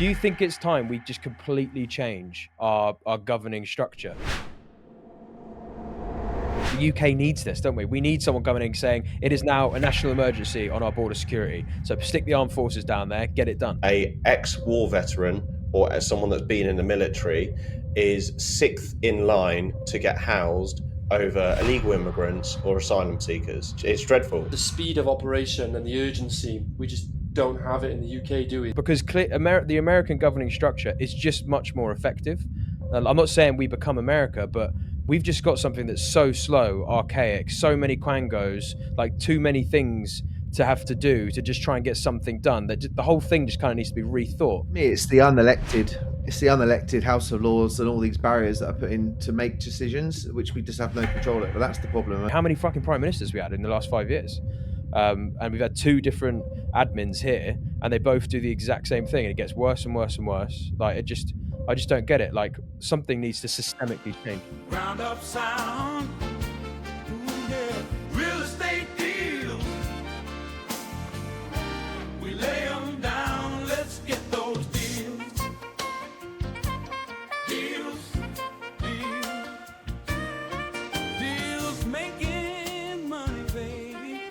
Do you think it's time we just completely change our governing structure? The UK needs this, don't we? We need someone coming in saying it is now a national emergency on our border security. So stick the armed forces down there, get it done. A ex-war veteran or as someone that's been in the military is sixth in line to get housed over illegal immigrants or asylum seekers. It's dreadful. The speed of operation and the urgency, we just don't have it in the UK, do we? Because the American governing structure is just much more effective. I'm not saying we become America, but we've just got something that's so slow, archaic, so many quangos, like too many things to have to do to just try and get something done. That the whole thing just kind of needs to be rethought. Me, it's the unelected House of Lords and all these barriers that are put in to make decisions, which we just have no control over. That's the problem. How many fucking prime ministers we had in the last 5 years? And we've had 2 different admins here, and they both do the exact same thing, and it gets worse and worse and worse. Like I just don't get it. Like something needs to systemically change. Ground up sound. Ooh, yeah. Real estate deals. We lay them down. Let's get those deals. Deals. Deals making money, baby.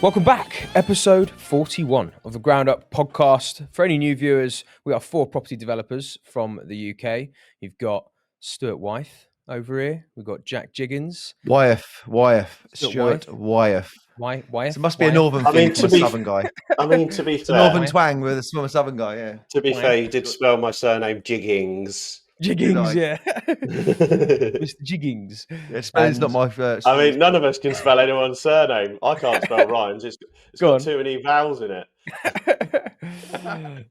Welcome back, episode 41 of the Ground Up podcast. For any new viewers, we are 4 property developers from the UK. You've got Stuart Wyeth over here. We've got Jack Jiggens. Wyeth, Stuart Stuart Wyeth. Wyeth. So it must be a northern thing from a southern guy. I mean, to be It's a fair, northern twang with a southern guy, yeah. to be fair, you did spell my surname Jiggings. Jiggins, Good yeah. Mr. Jiggins. Yeah, spelling's not my first. I mean, none of us can spell anyone's surname. I can't spell rhymes. It's Go got on. too many vowels in it.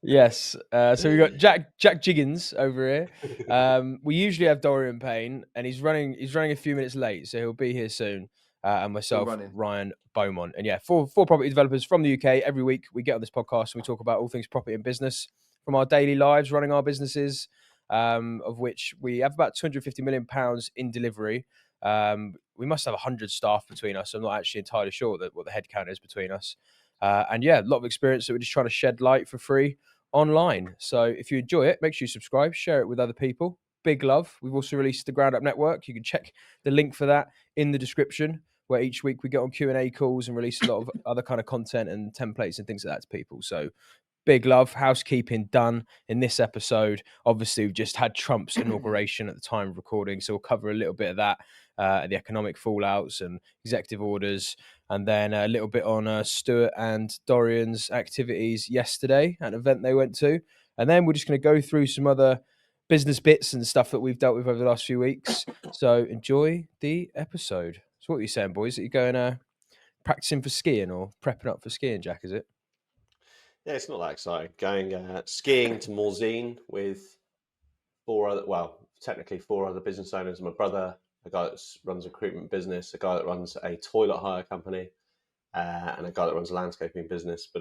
Yes. So we've got Jack Jiggins over here. We usually have Dorian Payne, and he's running a few minutes late, so he'll be here soon. And myself, Rye Beaumont. And yeah, four property developers from the UK. Every week we get on this podcast and we talk about all things property and business from our daily lives, running our businesses, of which we have about £250 million in delivery. We must have 100 staff between us. I'm not actually entirely sure what the headcount is between us. And yeah, a lot of experience that we're just trying to shed light for free online. So if you enjoy it, make sure you subscribe, share it with other people. Big love. We've also released the Ground Up Network. You can check the link for that in the description, where each week we get on Q&A calls and release a lot of other kind of content and templates and things like that to people. So big love. Housekeeping done in this episode. Obviously, we've just had Trump's inauguration at the time of recording, so we'll cover a little bit of that, the economic fallouts and executive orders, and then a little bit on Stuart and Dorian's activities yesterday at an event they went to. And then we're just going to go through some other business bits and stuff that we've dealt with over the last few weeks. So enjoy the episode. So what are you saying, boys? Are you going practicing for skiing or prepping up for skiing, Jack, is it? Yeah, it's not that exciting. Going skiing to Morzine with 4 other business owners. My brother, a guy that runs a recruitment business, a guy that runs a toilet hire company, and a guy that runs a landscaping business. But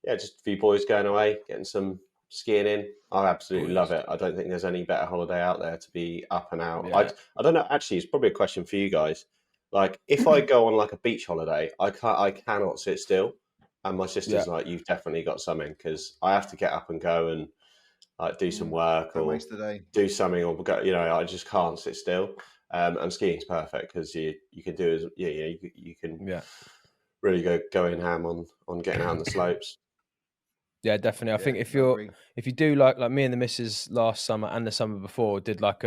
yeah, just a few boys going away, getting some skiing in. I absolutely love it. I don't think there's any better holiday out there to be up and out. Yeah. I don't know. Actually, it's probably a question for you guys. Like, if I go on like a beach holiday, I cannot sit still. And my sister's like, you've definitely got something, because I have to get up and go and like do some work or do something, or go. You know, I just can't sit still. And skiing's perfect because you can do you can really go in ham on getting out on the slopes. Yeah, definitely. I think if you do like me and the missus last summer and the summer before did like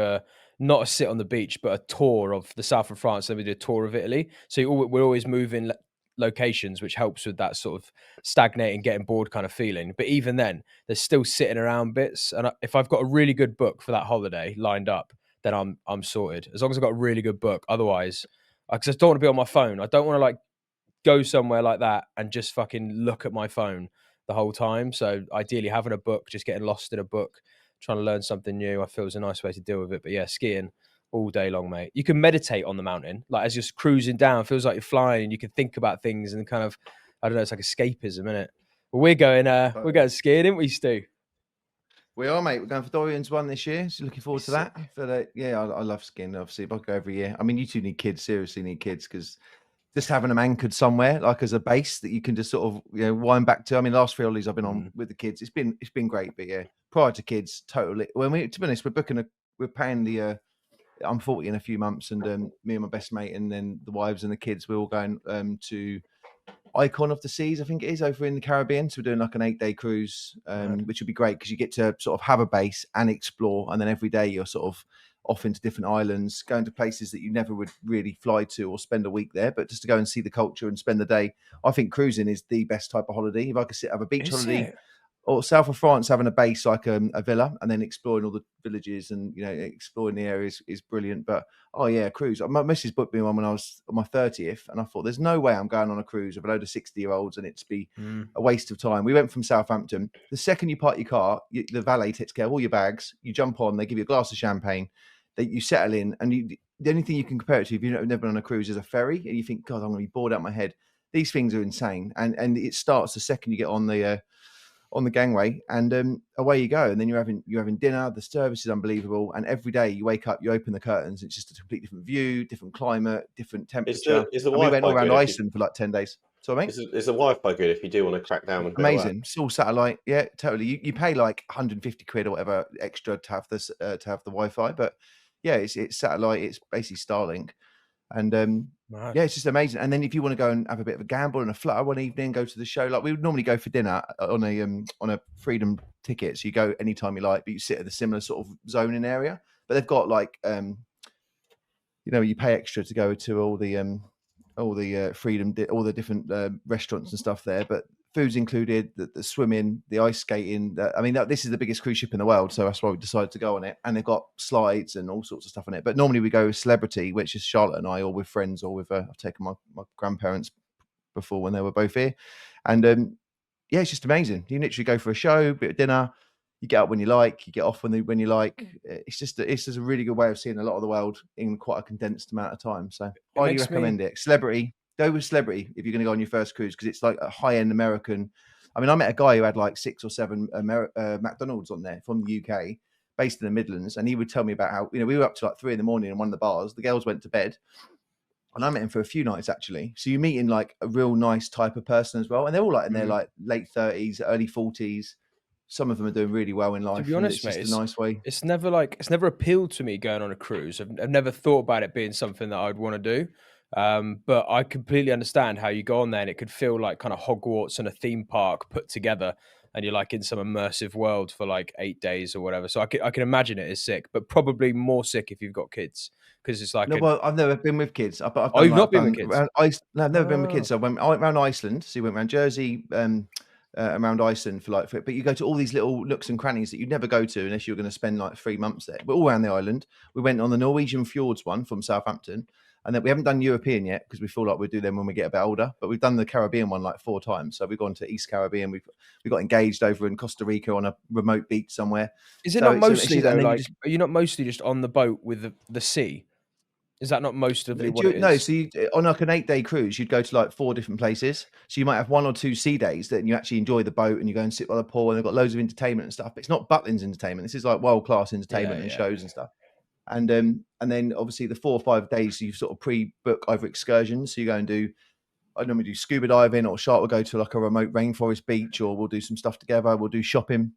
not a sit on the beach, but a tour of the south of France. Then we did a tour of Italy. So we're always moving locations, which helps with that sort of stagnating, getting bored kind of feeling. But even then, there's still sitting around bits. And if I've got a really good book for that holiday lined up, then I'm sorted. As long as I've got a really good book. Otherwise, because I don't want to be on my phone. I don't want to like go somewhere like that and just fucking look at my phone the whole time. So ideally having a book, just getting lost in a book, trying to learn something new, I feel is a nice way to deal with it. But yeah, skiing all day long, mate. You can meditate on the mountain, like as you're cruising down, it feels like you're flying and you can think about things and kind of, I don't know, it's like escapism, isn't it? But we're going skiing, didn't we, Stu? We are, mate. We're going for Dorian's one this year, so looking forward to that. But yeah, I love skiing. Obviously, I go every year. I mean, you two need kids. Seriously, need kids because just having them anchored somewhere, like as a base that you can just sort of wind back to. I mean, last 3 holidays I've been on with the kids, it's been great. But yeah, prior to kids, totally. Well, to be honest, we're paying the. I'm 40 in a few months, and me and my best mate, and then the wives and the kids, we're all going to Icon of the Seas, I think it is, over in the Caribbean. So we're doing like an 8-day cruise, which would be great because you get to sort of have a base and explore, and then every day you're sort of off into different islands, going to places that you never would really fly to or spend a week there, but just to go and see the culture and spend the day. I think cruising is the best type of holiday. If I could have a beach holiday, or south of France, having a base like a villa, and then exploring all the villages and exploring the areas is brilliant. But cruise. My missus booked me one when I was on my 30th, and I thought there's no way I'm going on a cruise with a load of 60-year-olds and it'd be a waste of time. We went from Southampton. The second you park your car, the valet takes care of all your bags. You jump on, they give you a glass of champagne, that you settle in, and the only thing you can compare it to if you've never been on a cruise is a ferry, and you think, God, I'm going to be bored out of my head. These things are insane, and it starts the second you get on the gangway, and away you go. And then you're having dinner. The service is unbelievable, and every day you wake up, you open the curtains, it's just a completely different view, different climate, different temperature. Is the we went all Wi-Fi around good Iceland for like 10 days. So I mean, is the Wi-Fi good if you do want to crack down? Amazing. It's all satellite. Yeah, totally. You pay like 150 quid or whatever extra to have this to have the Wi-Fi, but yeah, it's satellite. It's basically Starlink, and yeah, it's just amazing. And then if you want to go and have a bit of a gamble and a flutter one evening, go to the show. Like we would normally go for dinner on a freedom ticket, so you go anytime you like, but you sit at a similar sort of zoning area. But they've got like you pay extra to go to all the freedom, all the different restaurants and stuff there, but food's included, the swimming, the ice skating. This is the biggest cruise ship in the world, so that's why we decided to go on it. And they've got slides and all sorts of stuff on it. But normally we go with celebrity, which is Charlotte and I, or with friends, or with I've taken my grandparents before when they were both here. And it's just amazing. You literally go for a show, bit of dinner, you get up when you like, you get off when you like. It's just a really good way of seeing a lot of the world in quite a condensed amount of time. So highly recommend it. Celebrity. Go with celebrity if you're going to go on your first cruise, because it's like a high-end American. I mean, I met a guy who had like 6 or 7 McDonald's on there from the UK, based in the Midlands, and he would tell me about how we were up to like 3 a.m. in one of the bars. The girls went to bed, and I met him for a few nights actually. So you meet in like a real nice type of person as well, and they're all like in their like late 30s, early 40s. Some of them are doing really well in life. To be honest, mate, it's a nice way. It's never appealed to me going on a cruise. I've never thought about it being something that I'd want to do. But I completely understand how you go on there and it could feel like kind of Hogwarts and a theme park put together, and you're like in some immersive world for like 8 days or whatever. So I can imagine it is sick, but probably more sick if you've got kids, because it's like well, I've never been with kids. You've not been with kids? No, I've never been with kids. So I went around Iceland. So you went around Jersey, around Iceland but you go to all these little nooks and crannies that you'd never go to unless you were going to spend like 3 months there. We're all around the island. We went on the Norwegian fjords one from Southampton, and then we haven't done European yet because we feel like we'll do them when we get a bit older. But we've done the Caribbean one like 4 times. So we've gone to East Caribbean. We got engaged over in Costa Rica on a remote beach somewhere. Is it not mostly though? Like, are you not mostly just on the boat with the sea? Is that not most of what it is? No, so on like an 8-day cruise, you'd go to like 4 different places. So you might have 1 or 2 sea days that you actually enjoy the boat and you go and sit by the pool, and they've got loads of entertainment and stuff. But it's not Butlins entertainment. This is like world-class entertainment and shows and stuff. And then obviously the 4 or 5 days you sort of pre-book over excursions. So you go and I normally do scuba diving, or Sharp will go to like a remote rainforest beach, or we'll do some stuff together. We'll do shopping.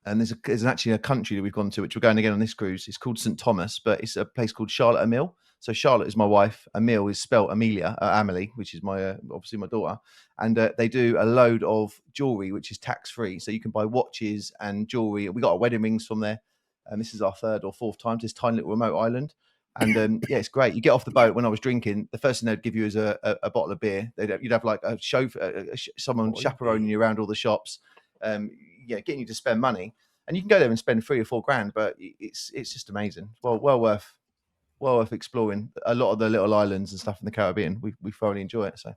And there's actually a country that we've gone to, which we're going again on this cruise. It's called St. Thomas, but it's a place called Charlotte Emile. So Charlotte is my wife. Emile is spelled Amelie, which is my obviously my daughter. And they do a load of jewelry, which is tax-free. So you can buy watches and jewelry. We got our wedding rings from there. And this is our 3rd or 4th time to this tiny little remote island. And it's great. You get off the boat. When I was drinking, the first thing they'd give you is a bottle of beer. You'd have like a chauffeur, someone chaperoning you around all the shops, getting you to spend money. And you can go there and spend 3 or 4 grand, but it's just amazing. Well worth exploring a lot of the little islands and stuff in the Caribbean. We thoroughly enjoy it. So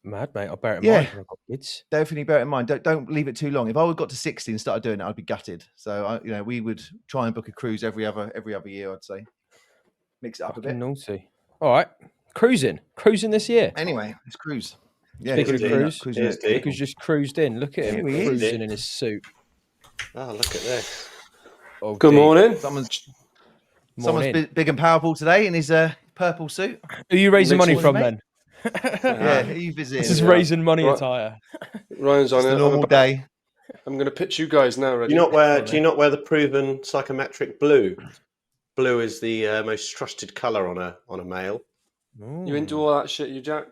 mad, mate. I'll bear it in mind when I've got kids. Definitely bear it in mind. Don't leave it too long. If I got to 60 and started doing it, I'd be gutted. So we would try and book a cruise every other year. I'd say mix it up a bit. Naughty. All right, cruising this year. Anyway, let's cruise. Yeah, speaking of cruise, Nico's just cruised in. Look at him cruising in his suit. Oh, look at this. Oh, good morning. Someone's big and powerful today in his purple suit. Who are you raising money from then? Yeah, who are you This visiting? is raising money Right. attire. Ryan's on Just it. a normal day. I'm going to pitch you guys now. Do Ready? you not wear? on Do you not wear the proven psychometric blue? Blue is the most trusted colour on a male. You into all that shit, you Jack?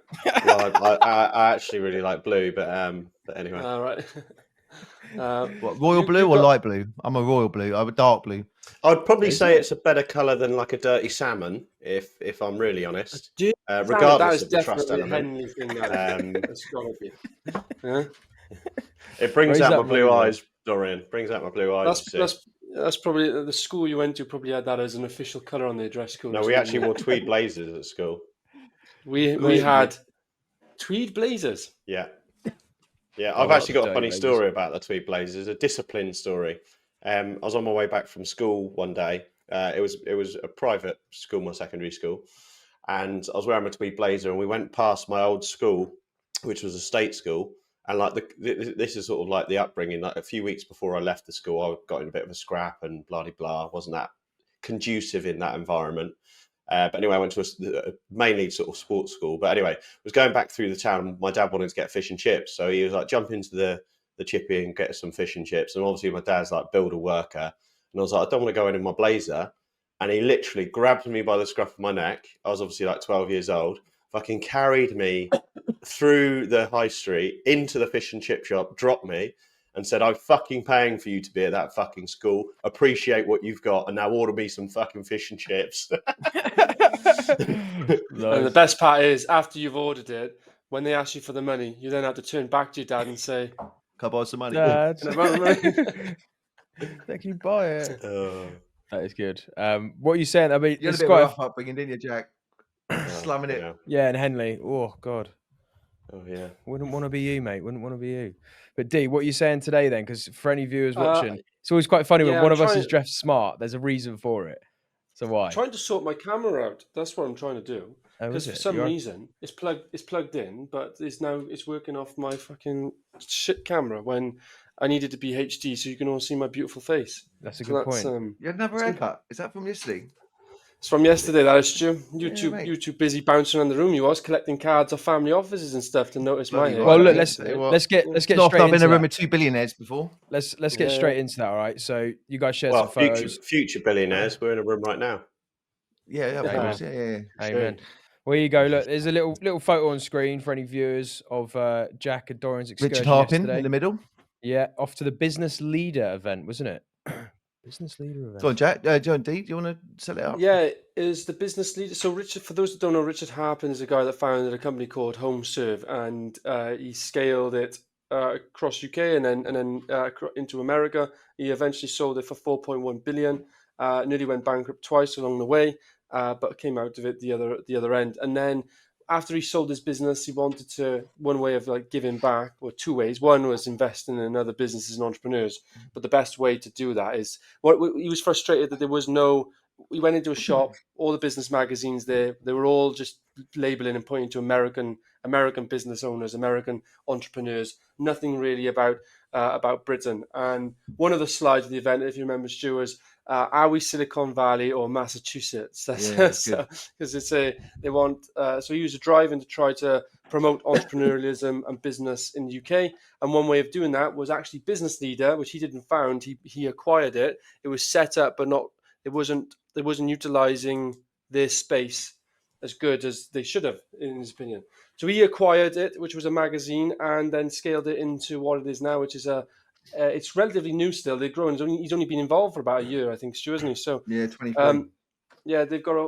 Well, I actually really like blue, but anyway. All right. What, royal blue or light blue? I'm a royal blue. I'm a dark blue. I'd probably Is say it? it's a better colour than like a dirty salmon, if I'm really honest. That Regardless is of the trust definitely a element, Henley thing. That it's got to be. Yeah? it brings Raise out that my blue money, eyes, Dorian. Brings out my blue eyes. That's probably the school you went to. Probably had that as an official colour on their dress code. No, we actually wore tweed blazers at school. We had tweed blazers. Yeah. Yeah, I I've like actually the got a dirty funny blazers. story about the tweed blazers, a discipline story. I was on my way back from school one day. It was a private school, my secondary school, and I was wearing my tweed blazer, and we went past my old school, which was a state school, and like this is sort of like the upbringing. Like a few weeks before I left the school, I got in a bit of a scrap and blah blah blah. Wasn't that conducive in that environment? But anyway, I went to a mainly sort of sports school. But anyway, I was going back through the town. My dad wanted to get fish and chips, so he was like, jump into the chippy and get some fish and chips. And obviously, my dad's like builder worker, and I was like, I don't want to go in my blazer. And he literally grabbed me by the scruff of my neck. I was obviously like 12 years old. Fucking carried me through the high street into the fish and chip shop, dropped me, and said, I'm fucking paying for you to be at that fucking school. Appreciate what you've got, and now order me some fucking fish and chips. And the best part is, after you've ordered it, when they ask you for the money, you then have to turn back to your dad and say, Can I borrow some money? Dad, "Can I borrow money?" can you buy it? Oh, That is good. What are you saying? I mean, You had a it's bit of a quite rough upbringing, didn't you, Jack? Slumming it. yeah. yeah, and Henley. Oh God, Oh, yeah. wouldn't want to be you, mate. Wouldn't want to be you. But D, what are you saying today then? Because for any viewers watching, it's always quite funny when yeah, one I'm of us is trying- dressed smart. There's a reason for it. So why? trying to sort my camera out. That's what I'm trying to do. Oh, Because is for it? some You are- reason it's plugged in, but it's working off my fucking shit camera when I need it to be HD so you can all see my beautiful face. That's a So good that's point. You had another haircut. Is that from yesterday? it's from yesterday. That is Stu. You mate. too busy bouncing around the room. You was collecting cards off family offices and stuff to notice my Bloody hair. Well, right, look, mate. let's Tell you what. let's get Not straight after I've been into in a room that. with two billionaires before. Let's get Yeah. straight into that. All right. So you guys share Well, some photos. future billionaires, we're in a room right now. Yeah, of Amen. course. Yeah. Amen. Well, here you go. Look, there's a little photo on screen for any viewers of Jack and Dorian's excursion Richard Harpin yesterday. in the middle. Yeah, off to the business leader event, wasn't it? Business leader event. Go on, Jack. John D, do you want to set it up? Yeah, is the business leader. So Richard, for those that don't know, Richard Harpin is a guy that founded a company called HomeServe, and he scaled it across UK and then into America. He eventually sold it for 4.1 billion. Nearly went bankrupt twice along the way, but came out of it the other end. And then after he sold his business, he wanted to, one way of like giving back, or two ways. One was investing in other businesses and entrepreneurs. But the best way to do that is, he was frustrated that there was no, we went into a shop, all the business magazines there, they were all just labeling and pointing to American business owners, American entrepreneurs, nothing really about Britain. And one of the slides of the event, if you remember, Stu, was, are we Silicon Valley or Massachusetts? That's because they want. So he was driving to try to promote entrepreneurialism and business in the UK. And one way of doing that was actually Business Leader, which he didn't found. He acquired it. It was set up, but not. It wasn't utilizing their space as good as they should have, in his opinion. So he acquired it, which was a magazine, and then scaled it into what it is now, which is it's relatively new still. They're growing. He's only been involved for about a year, I think, Stu, hasn't he? So Yeah, 23. yeah, they've got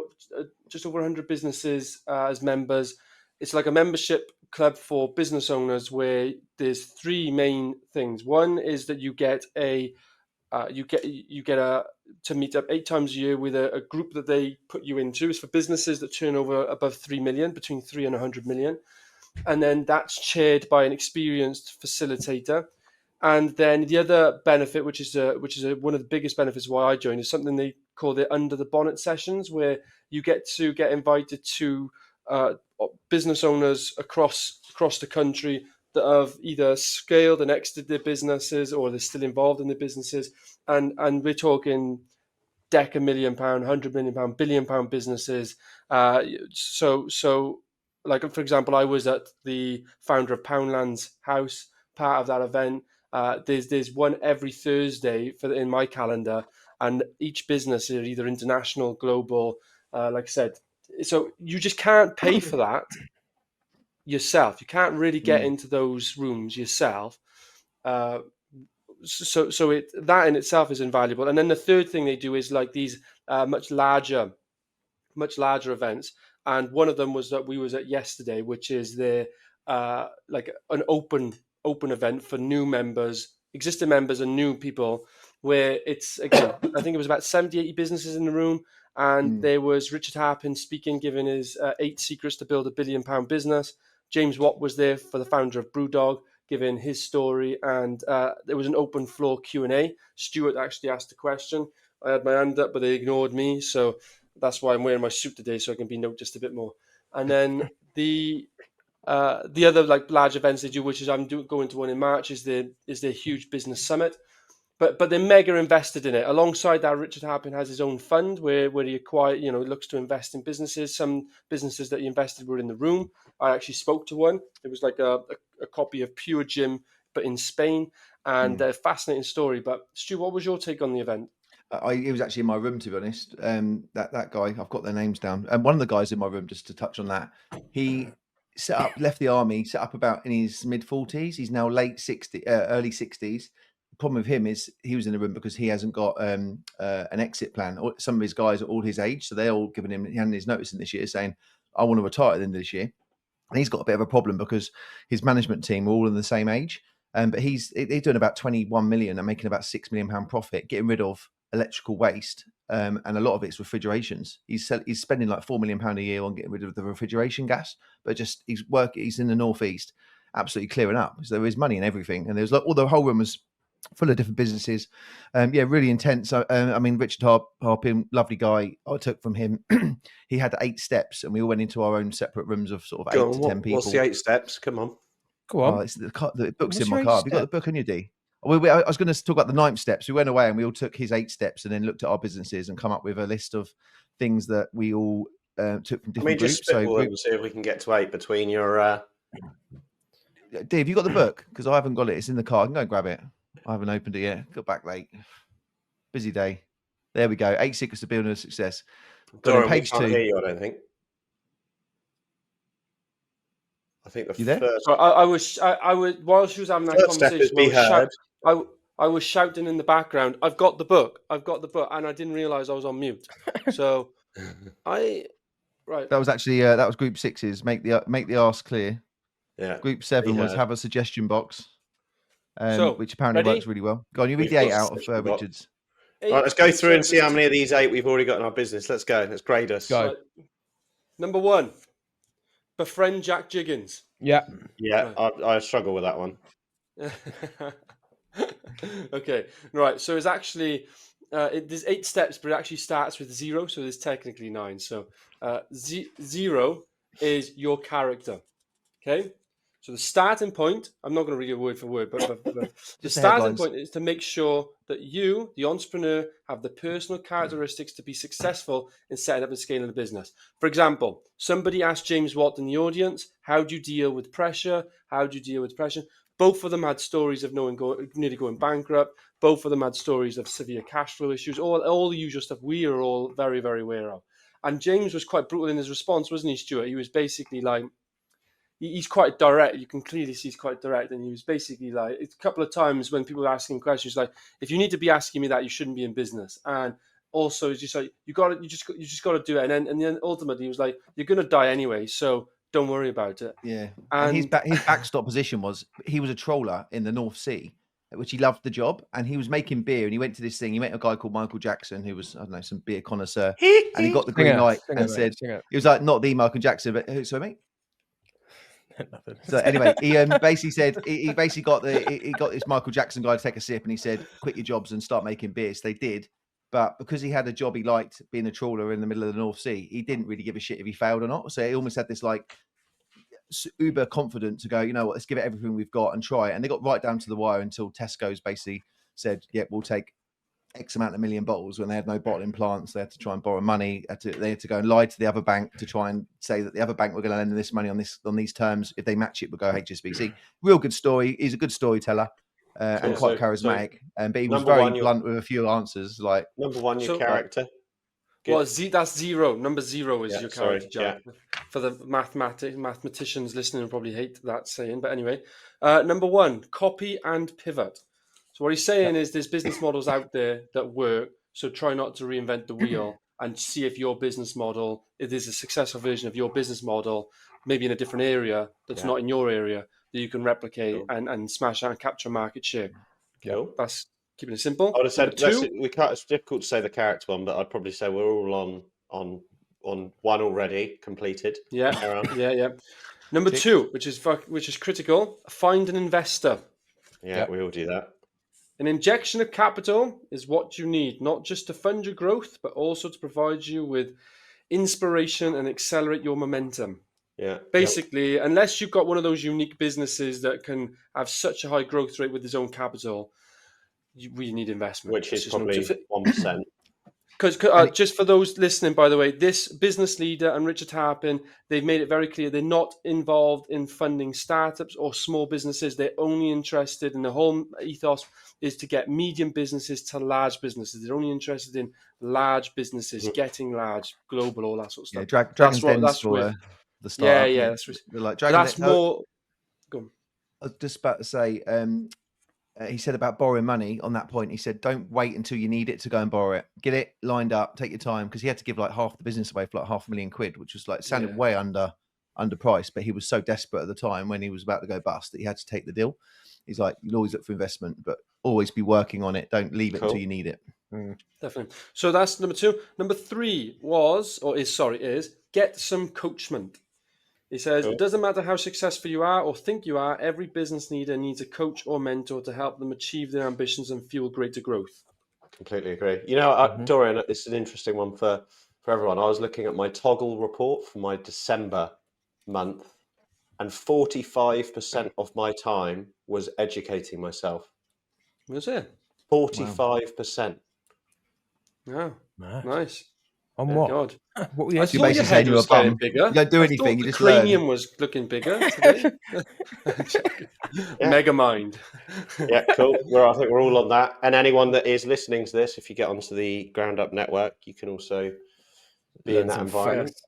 just over 100 businesses as members. It's like a membership club for business owners where there's three main things. One is that you get to meet up 8 times a year with a group that they put you into. It's for businesses that turn over above 3 million, between 3 and 100 million. And then that's chaired by an experienced facilitator. And then the other benefit, which is one of the biggest benefits why I joined, is something they call the under the bonnet sessions, where you get invited to business owners across the country that have either scaled and exited their businesses, or they're still involved in their businesses, and we're talking £1 million, £100 million, £1 billion businesses. So like for example, I was at the founder of Poundland's house, part of that event. There's one every Thursday in my calendar, and each business is either international, global, like I said. So you just can't pay for that yourself. You can't really get into those rooms yourself. So that in itself is invaluable. And then the third thing they do is like these much larger events. And one of them was that we was at yesterday, which is like an open event for new members, existing members, and new people. Where it's again, I think it was about 70, 80 businesses in the room, and there was Richard Harpin speaking, giving his 8 secrets to build a £1 billion business. James Watt was there for the founder of Brewdog, giving his story, and there was an open floor Q&A. Stuart actually asked a question. I had my hand up, but they ignored me, so that's why I'm wearing my suit today, so I can be noticed a bit more. And then the other like large events they do, which is I'm going to one in March, is their huge business summit. But they're mega invested in it. Alongside that, Richard Harpin has his own fund where he looks to invest in businesses. Some businesses that he invested were in the room. I actually spoke to one. It was like a copy of Pure Gym, but in Spain, and a fascinating story. But Stu, what was your take on the event? It was actually in my room, to be honest. That guy, I've got their names down. And one of the guys in my room, just to touch on that, he left the army, set up about in his mid-40s. He's now late 60s, early 60s. The problem with him is he was in the room because he hasn't got an exit plan. Some of his guys are all his age, so they're all giving him his notice in this year, saying, "I want to retire at the end of this year." And he's got a bit of a problem because his management team are all in the same age. But they're doing about 21 million and making about £6 million profit, getting rid of electrical waste, and a lot of it's refrigerations. He's spending like £4 million a year on getting rid of the refrigeration gas, but he's in the northeast, absolutely clearing up. So there is money in everything, and there's like the whole room was full of different businesses. Really intense. I mean, Richard Harpin, lovely guy. I took from him. He had 8 steps, and we all went into our own separate rooms of sort of 8 to 10 people. What's the 8 steps? Come on. Go on. It's the book's in my car. Have you got the book on your D? I was going to talk about the 9th steps. We went away and we all took his 8 steps and then looked at our businesses and come up with a list of things that we all took from different groups. Just spitball and see if we can get to 8 between your... Dave, have you got the book? Because I haven't got it. It's in the car. I can go and grab it. I haven't opened it yet. Got back late. Busy day. There we go. 8 secrets to building a success. Dorian, page 2. Hear you, I don't think. I think the first. I was while she was having that conversation. I was shouting in the background. I've got the book, and I didn't realise I was on mute. So, right. That was actually that was Group 6's make the arse clear. Yeah. Group 7 was have a suggestion box, which apparently works really well. Go on, you read the 8 out of Richard's. Right, let's go through and see how many of these 8 we've already got in our business. Let's go. Let's grade us. Go. Right. Number 1. Befriend Jack Jiggens. Yeah. Right. I struggle with that one. Okay, right. So it's actually there's 8 steps, but it actually starts with 0, so there's technically 9. So 0 is your character. Okay, so the starting point. I'm not going to read it word for word, but the starting point is to make sure that you, the entrepreneur, have the personal characteristics to be successful in setting up and scaling a business. For example, somebody asked James Watt in the audience, "How do you deal with pressure? How do you deal with depression?" Both of them had stories of nearly going bankrupt. Both of them had stories of severe cash flow issues. All the usual stuff we are all very, very aware of. And James was quite brutal in his response, wasn't he, Stuart? He was basically like, he's quite direct. You can clearly see he's quite direct. And he was basically like, a couple of times when people were asking him questions, like, if you need to be asking me that, you shouldn't be in business. And also, it's just like, you just got to do it. And then ultimately, he was like, you're going to die anyway, so don't worry about it. Yeah. And his backstop position was he was a trawler in the North Sea, which he loved the job, and he was making beer. And he went to this thing. He met a guy called Michael Jackson, who was, I don't know, some beer connoisseur, and he got the green light and said, he was like, not the Michael Jackson, but who? Sorry, mate. Nothing. So anyway, he basically said he basically got this Michael Jackson guy to take a sip, and he said, "Quit your jobs and start making beer." So they did, but because he had a job he liked, being a trawler in the middle of the North Sea, he didn't really give a shit if he failed or not. So he almost had this like uber confident to go, you know what, let's give it everything we've got and try it. And they got right down to the wire until Tesco's basically said, "Yeah, we'll take X amount of million bottles when they had no bottling plants. They had to try and borrow money. They had to go and lie to the other bank to try and say that the other bank were going to lend them this money on these terms. If they match it, we'll go HSBC. Real good story. He's a good storyteller and quite charismatic. But he was very blunt with a few answers. Like number one, your character. Well, that's 0. Number 0 is your character, Jack. Yeah. For the mathematicians listening, will probably hate that saying. But anyway, number 1, copy and pivot. So what he's saying is there's business models out there that work. So try not to reinvent the wheel and see if your business model, if there's a successful version of your business model, maybe in a different area that's not in your area, that you can replicate and smash out and capture market share. Cool. That's keeping it simple. I would have said it's difficult to say the character one, but I'd probably say we're all on one already completed. Yeah. Number 2, which is critical, find an investor. Yeah, we all do that. An injection of capital is what you need, not just to fund your growth, but also to provide you with inspiration and accelerate your momentum. Yeah. Basically, unless you've got one of those unique businesses that can have such a high growth rate with its own capital, we need investment. Which is probably 1%. Because just for those listening, by the way, this business leader and Richard Harpin, they've made it very clear they're not involved in funding startups or small businesses. They're only interested in the whole ethos is to get medium businesses to large businesses. They're only interested in large businesses, getting large, global, all that sort of stuff. Yeah, Dragon's Den's for the startup. Yeah. That's more. Go on. I was just about to say, he said about borrowing money on that point. He said, don't wait until you need it to go and borrow it. Get it lined up, take your time. Because he had to give like half the business away for like £500,000, which was like sounded way underpriced. But he was so desperate at the time when he was about to go bust that he had to take the deal. He's like, you'll always look for investment, but always be working on it. Don't leave it until you need it. Definitely. So that's number 2. Number 3 is get some coachment. He says, It doesn't matter how successful you are or think you are, every business leader needs a coach or mentor to help them achieve their ambitions and fuel greater growth. Completely agree. You know, Dorian, this is an interesting one for everyone. I was looking at my Toggle report for my December month, and 45% of my time was educating myself. Was it? 45%. Yeah. Nice. On what? God. What were you I actually thought your head was getting bigger. You don't do anything. You the just cranium learn. was looking bigger today. Mega mind. Yeah, cool. I think we're all on that. And anyone that is listening to this, if you get onto the Ground Up Network, you can also be in that environment.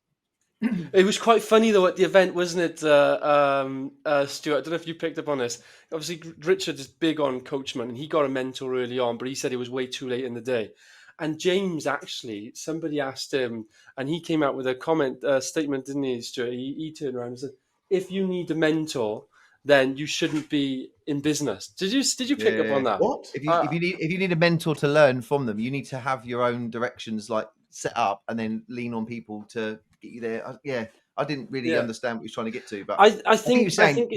It was quite funny though at the event, wasn't it, Stuart? I don't know if you picked up on this. Obviously, Richard is big on coachment, and he got a mentor early on, but he said it was way too late in the day. And James, actually, somebody asked him, and he came out with a statement, didn't he, Stuart? He turned around and said, "If you need a mentor, then you shouldn't be in business." Did you pick up on that? What? If you need a mentor to learn from them, you need to have your own directions like set up, and then lean on people to get you there. I didn't really understand what he was trying to get to, but I think you're saying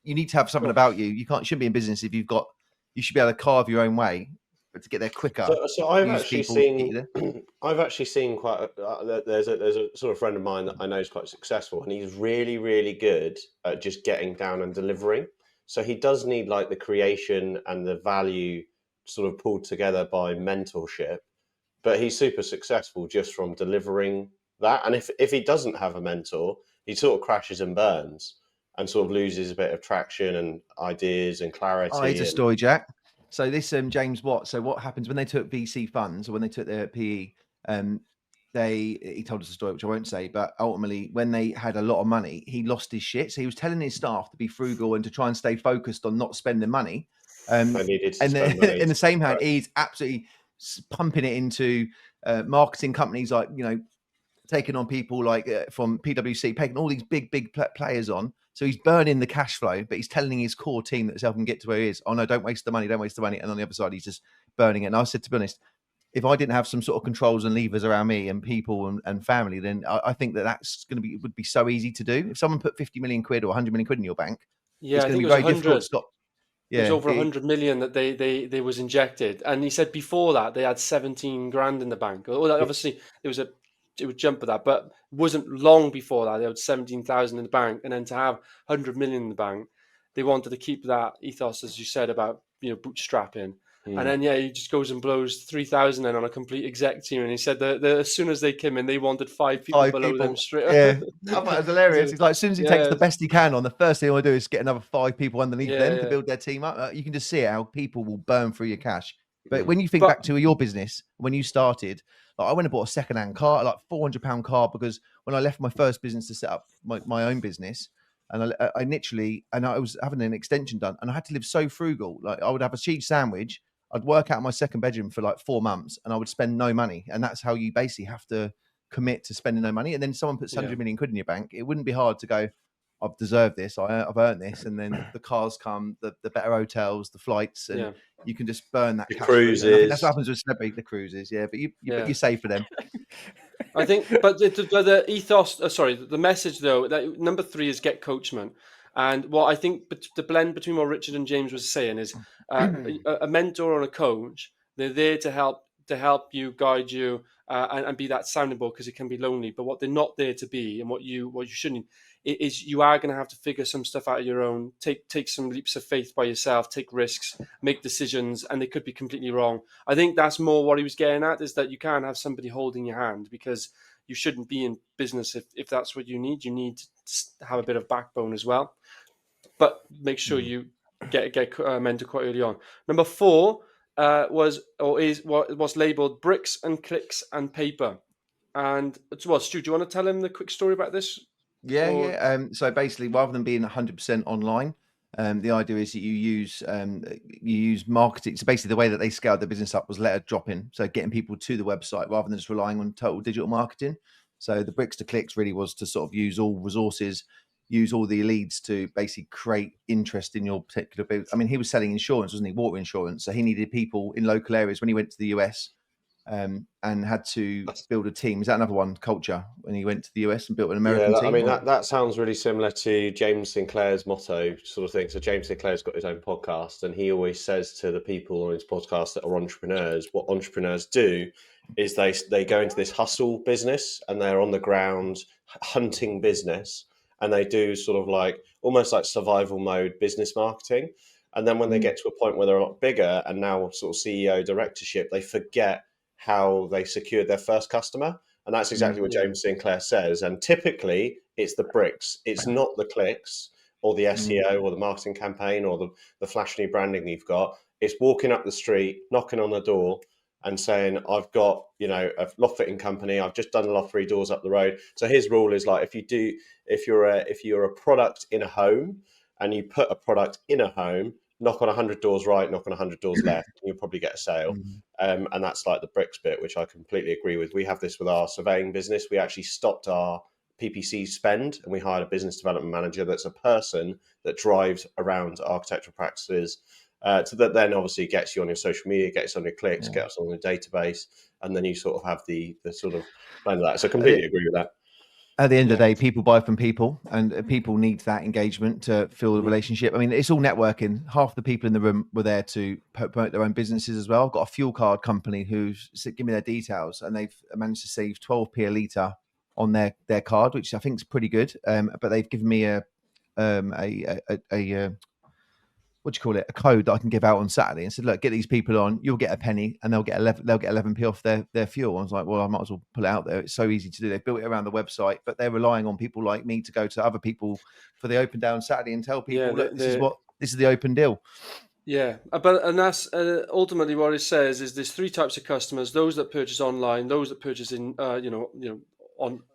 you need to have something about you. You shouldn't be in business if you should be able to carve your own way. But to get there quicker, so I've actually seen quite. There's a sort of friend of mine that I know is quite successful, and he's really, really good at just getting down and delivering. So he does need like the creation and the value sort of pulled together by mentorship, but he's super successful just from delivering that. And if he doesn't have a mentor, he sort of crashes and burns and sort of loses a bit of traction and ideas and clarity. Oh, here's a story, Jack. So this James Watt. So what happens when they took VC funds or when they took their PE? He told us a story which I won't say, but ultimately when they had a lot of money, he lost his shit. So he was telling his staff to be frugal and to try and stay focused on not spending money. In the same hand, he's absolutely pumping it into marketing companies like taking on people like from PwC, taking all these big players on. So he's burning the cash flow, but he's telling his core team that's helping him get to where he is, oh no, don't waste the money. And on the other side, he's just burning it. And I said, to be honest, if I didn't have some sort of controls and levers around me and people and family, then I think would be so easy to do. If someone put 50 million quid or 100 million quid in your bank, it's going to be very difficult to stop. Yeah, it was over 100 million that they was injected. And he said before that they had 17 grand in the bank. Obviously, it would jump at that, but it wasn't long before that they had 17,000 in the bank, and then to have 100 million in the bank, they wanted to keep that ethos, as you said, about bootstrapping. And then he just goes and blows 3,000 then on a complete exec team. And he said that as soon as they came in, they wanted 5 people below them straight. Yeah, I thought it was hilarious. It's like as soon as he takes the best he can on, the first thing I want to do is get another 5 people underneath them to build their team up. You can just see how people will burn through your cash. But when you think back to your business, when you started, like I went and bought a second-hand car, like £400 car, because when I left my first business to set up my own business, and I literally, and I was having an extension done, and I had to live so frugal. Like I would have a cheese sandwich, I'd work out in my second bedroom for like 4 months, and I would spend no money. And that's how you basically have to commit to spending no money. And then someone puts 100 million quid in your bank, it wouldn't be hard to go, I've deserved this, I've earned this. And then the cars come, the better hotels, the flights, and you can just burn that. The cash. cruises. And I think that's what happens with celebrity, the cruises. Yeah, but you save for them. I think, but the ethos, the message though, that number 3 is get coachment. And what I think the blend between what Richard and James was saying is a mentor and a coach, they're there to help you, guide you, and be that sounding board, because it can be lonely. But what they're not there to be, and what you shouldn't, is you are going to have to figure some stuff out of your own, take some leaps of faith by yourself, take risks, make decisions, and they could be completely wrong. I think that's more what he was getting at, is that you can't have somebody holding your hand, because you shouldn't be in business if that's what you need. You need to have a bit of backbone as well, but make sure you get a mentor quite early on. Number 4 was what's labelled bricks and clicks and paper. And Stu, do you want to tell him the quick story about this? Yeah. So basically, rather than being 100% online, the idea is that you use marketing. So basically, the way that they scaled their business up was letter dropping, so getting people to the website rather than just relying on total digital marketing. So the bricks to clicks really was to sort of use all resources, use all the leads to basically create interest in your particular business. I mean, he was selling insurance, wasn't he? Water insurance. So he needed people in local areas when he went to the US. And had to build a team. Is that another one, culture, when he went to the US and built an American team? I mean, that sounds really similar to James Sinclair's motto sort of thing. So James Sinclair's got his own podcast, and he always says to the people on his podcast that are entrepreneurs, what entrepreneurs do is they go into this hustle business, and they're on the ground hunting business, and they do sort of like almost like survival mode business marketing. And then when they get to a point where they're a lot bigger and now sort of CEO directorship, they forget how they secured their first customer. And that's exactly what James Sinclair says. And typically it's the bricks. It's not the clicks or the SEO or the marketing campaign or the flash new branding you've got. It's walking up the street, knocking on the door and saying, I've got, a loft fitting company. I've just done a loft 3 doors up the road. So his rule is like, if you're a product in a home and you put a product in a home, knock on 100 doors right, knock on 100 doors left, and you'll probably get a sale. And that's like the bricks bit, which I completely agree with. We have this with our surveying business. We actually stopped our PPC spend, and we hired a business development manager that's a person that drives around architectural practices, so that then obviously gets you on your social media, gets on your clicks, gets on the database, and then you sort of have the sort of blend of that. So completely agree with that. At the end of the day, people buy from people, and people need that engagement to feel the relationship. I mean, it's all networking. Half the people in the room were there to promote their own businesses as well. I've got a fuel card company who's give me their details, and they've managed to save 12p a litre on their card, which I think is pretty good. But they've given me a what do you call it? A code that I can give out on Saturday and said, look, get these people on, you'll get a penny and they'll get 11p off their fuel. I was like, well, I might as well pull it out there. It's so easy to do. They've built it around the website, but they're relying on people like me to go to other people for the open day on Saturday and tell people, look, this is the open deal. Yeah, and that's ultimately what it says is there's 3 types of customers: those that purchase online, those that purchase in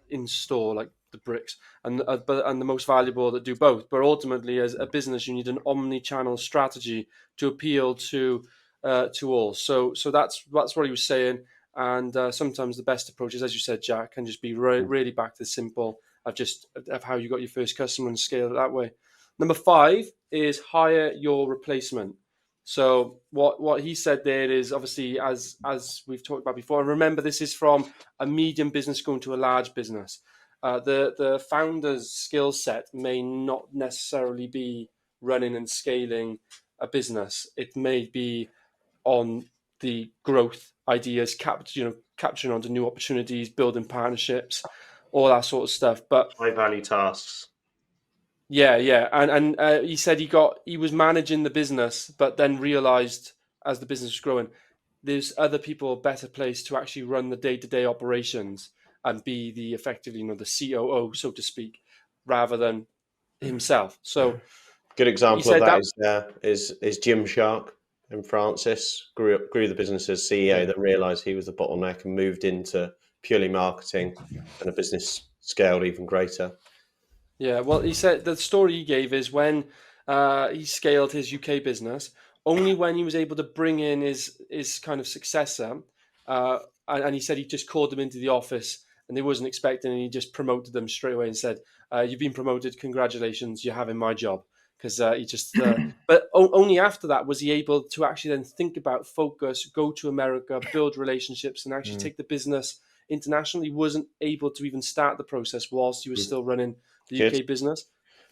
in store, like the bricks, and the most valuable that do both. But ultimately, as a business, you need an omni-channel strategy to appeal to all. So that's what he was saying. And sometimes the best approach is, as you said, Jack, can just be really back to the simple of how you got your first customer and scale it that way. Number 5 is hire your replacement. So what he said there is, obviously, as we've talked about before, and remember, this is from a medium business going to a large business. The founder's skill set may not necessarily be running and scaling a business. It may be on the growth ideas, capturing onto new opportunities, building partnerships, all that sort of stuff. But high value tasks. Yeah, and he said he was managing the business, but then realised as the business was growing, there's other people better placed to actually run the day-to-day operations and be the effectively, the COO, so to speak, rather than himself. So good he example of said that is Jim Shark and Francis grew the business as CEO, then realised he was the bottleneck and moved into purely marketing, and the business scaled even greater. Yeah, well, he said the story he gave is when he scaled his UK business, only when he was able to bring in his kind of successor, and he said he just called them into the office and they wasn't expecting, and he just promoted them straight away and said, "You've been promoted, congratulations, you're having my job." Because he just, but only after that was he able to actually then think about focus, go to America, build relationships, and actually take the business internationally. He wasn't able to even start the process whilst he was still running the Good. UK business.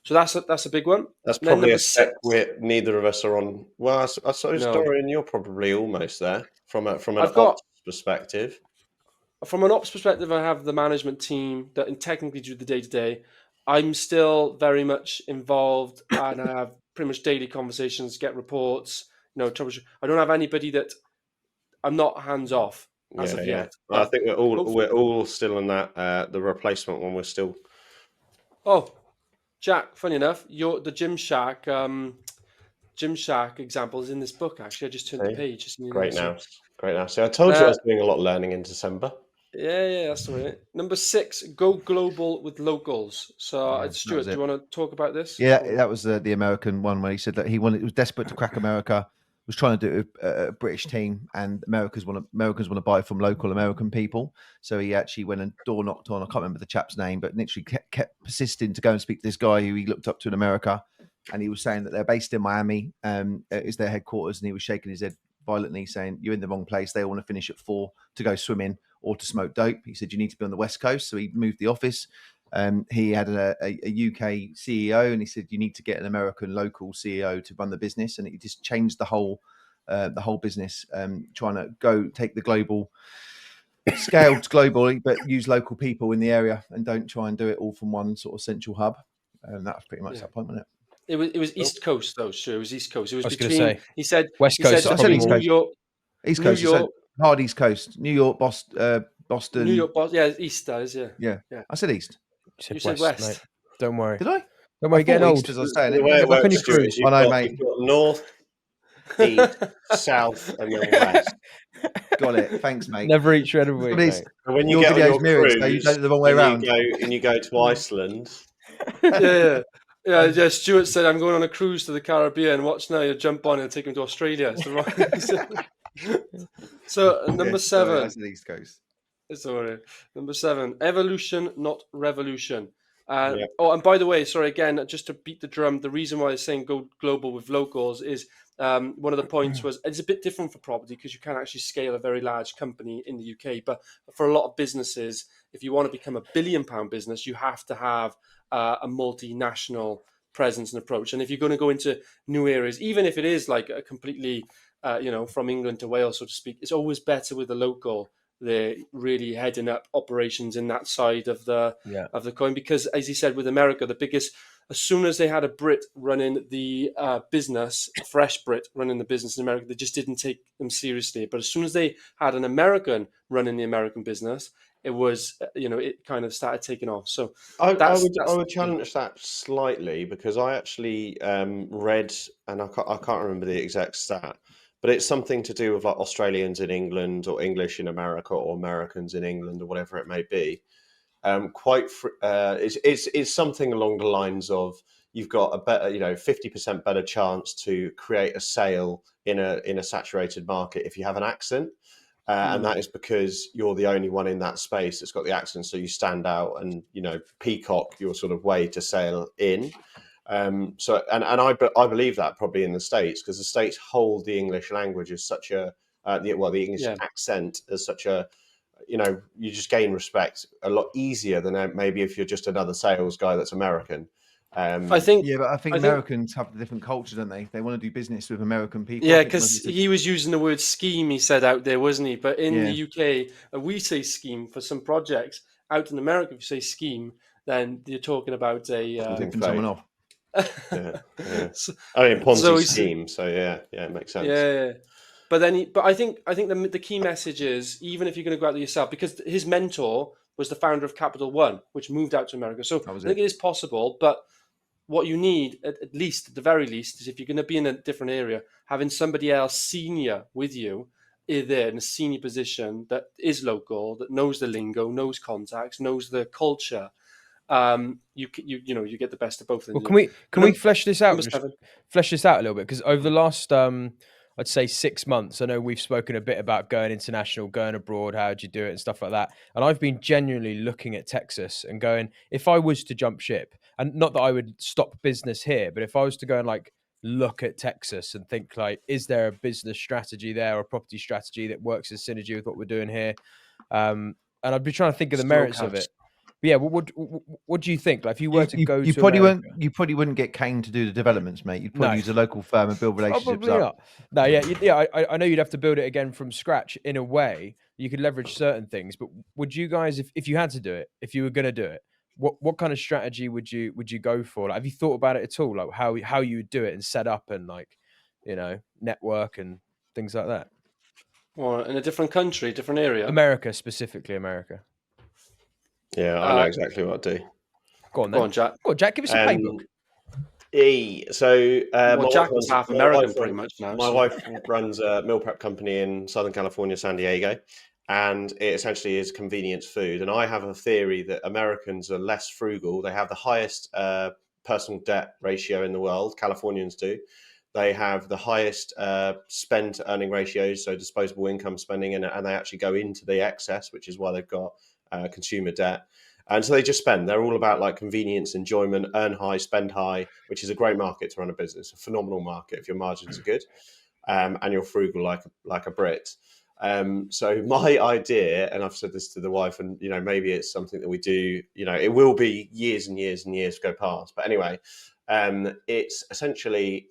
So that's a big one. That's And then probably number a step 6. where neither of us are on. Well, I suppose, No. Dorian, you're probably almost there from an I've got, ops perspective. from an ops perspective, I have the management team that technically do the day-to-day. I'm still very much involved and I have pretty much daily conversations, get reports, troubleshoot. I don't have anybody that I'm not hands off as of yet. I think hopefully- we're all still on that. The replacement one, we're still. Oh, Jack, funny enough, the Gymshark example is in this book. Actually, I just turned the page. It's Great now. So I told you I was doing a lot of learning in December. Yeah, that's the way. Number 6, go global with locals. So, Stuart, do you want to talk about this? Yeah, that was the American one where he said that he was desperate to crack America, was trying to do a British team, and Americans want to buy from local American people. So he actually went and door knocked on. I can't remember the chap's name, but literally kept persisting to go and speak to this guy who he looked up to in America, and he was saying that they're based in Miami, is their headquarters, and he was shaking his head violently, saying, "You're in the wrong place. They all want to finish at 4 to go swimming or to smoke dope." He said, "You need to be on the West Coast." So he moved the office. He had a UK CEO, and he said, "You need to get an American local CEO to run the business." And he just changed the whole business, trying to take the global scaled globally, but use local people in the area and don't try and do it all from one sort of central hub. And that was pretty much that point, wasn't it? It was East Coast though, sure. It was East Coast. It was I was between. say, He said West Coast. He I said said East New Coast. York, East Coast. New York, hard East Coast. New York, Boston. New York, Boston. Yeah, East does. Yeah. Yeah. I said East. You said West. Mate. Don't worry. Did I? Don't worry, I getting thought old. East, as I was saying. The way it Get back on works, your Stuart, cruise. is you've got north, east, south, and then west. Got it. Thanks, mate. Never eat shredded wheat, mate. And when Your you get on video's your mirrored, cruise, so you done it the wrong way around. and you go to Iceland. Yeah. Stuart said, "I'm going on a cruise to the Caribbean. Watch now, you jump on and take him to Australia." It's the wrong. So number 7. That's the East Coast. Sorry. Number 7, evolution, not revolution. Oh, and by the way, sorry, again, just to beat the drum, the reason why I'm saying go global with locals is one of the points was it's a bit different for property because you can actually scale a very large company in the UK. But for a lot of businesses, if you want to become a £1 billion business, you have to have a multinational presence and approach. And if you're going to go into new areas, even if it is like a completely, from England to Wales, so to speak, it's always better with a local. They're really heading up operations in that side of the coin because, as he said, with America, the biggest, as soon as they had a Brit running the business, a fresh Brit running the business in America, they just didn't take them seriously. But as soon as they had an American running the American business, it was, it kind of started taking off. So I would challenge that slightly because I actually read, and I can't remember the exact stat, but it's something to do with like Australians in England or English in America or Americans in England or whatever it may be. It's something along the lines of you've got a better, 50% better chance to create a sale in a saturated market if you have an accent. And that is because you're the only one in that space that's got the accent, so you stand out and peacock your sort of way to sail in. So I believe that probably in the States because the States hold the English language as such a the English accent as such a you just gain respect a lot easier than maybe if you're just another sales guy that's American. I think Americans have a different culture, don't they? They want to do business with American people. Yeah, because he was using the word scheme, he said out there, wasn't he? But in the UK, we say scheme for some projects. Out in America, if you say scheme, then you're talking about tipping someone off. I mean, Ponzi scheme. So yeah, it makes sense. Yeah. But I think the key message is, even if you're going to go out there yourself, because his mentor was the founder of Capital One, which moved out to America. So I think it is possible, but what you need, at the very least, is if you're going to be in a different area, having somebody else senior with you there in a senior position that is local, that knows the lingo, knows contacts, knows the culture. You get the best of both of them. Well, can we flesh this out? Number 7. Flesh this out a little bit, because over the last I'd say 6 months, I know we've spoken a bit about going international, going abroad, how do you do it and stuff like that. And I've been genuinely looking at Texas and going, if I was to jump ship, and not that I would stop business here, but if I was to go and like look at Texas and think like, is there a business strategy there or a property strategy that works as synergy with what we're doing here? And I'd be trying to think of the merits of it. But yeah, what do you think? Like, if you were to go to America, you probably wouldn't get Kane to do the developments, mate. You'd probably use a local firm and build relationships probably up. not. No, yeah. I know you'd have to build it again from scratch. In a way, you could leverage certain things. But would you guys, if you had to do it, if you were going to do it, what kind of strategy would you go for? Like, have you thought about it at all? Like how you would do it and set up and like, network and things like that. Or in a different country, different area. America, specifically America. Yeah, I know exactly what I'd do. Go on, Jack. Go on, Jack. Give us a playbook. So Jack was half American pretty much now. My wife runs a meal prep company in Southern California, San Diego, and it essentially is convenience food. And I have a theory that Americans are less frugal. They have the highest personal debt ratio in the world. Californians do. They have the highest spend to earning ratios, so disposable income spending, and they actually go into the excess, which is why they've got consumer debt. And so they just spend. They're all about like convenience, enjoyment, earn high, spend high, which is a great market to run a business, a phenomenal market if your margins are good and you're frugal like a Brit. So my idea, and I've said this to the wife, and maybe it's something that we do. It will be years and years and years go past. But anyway, it's essentially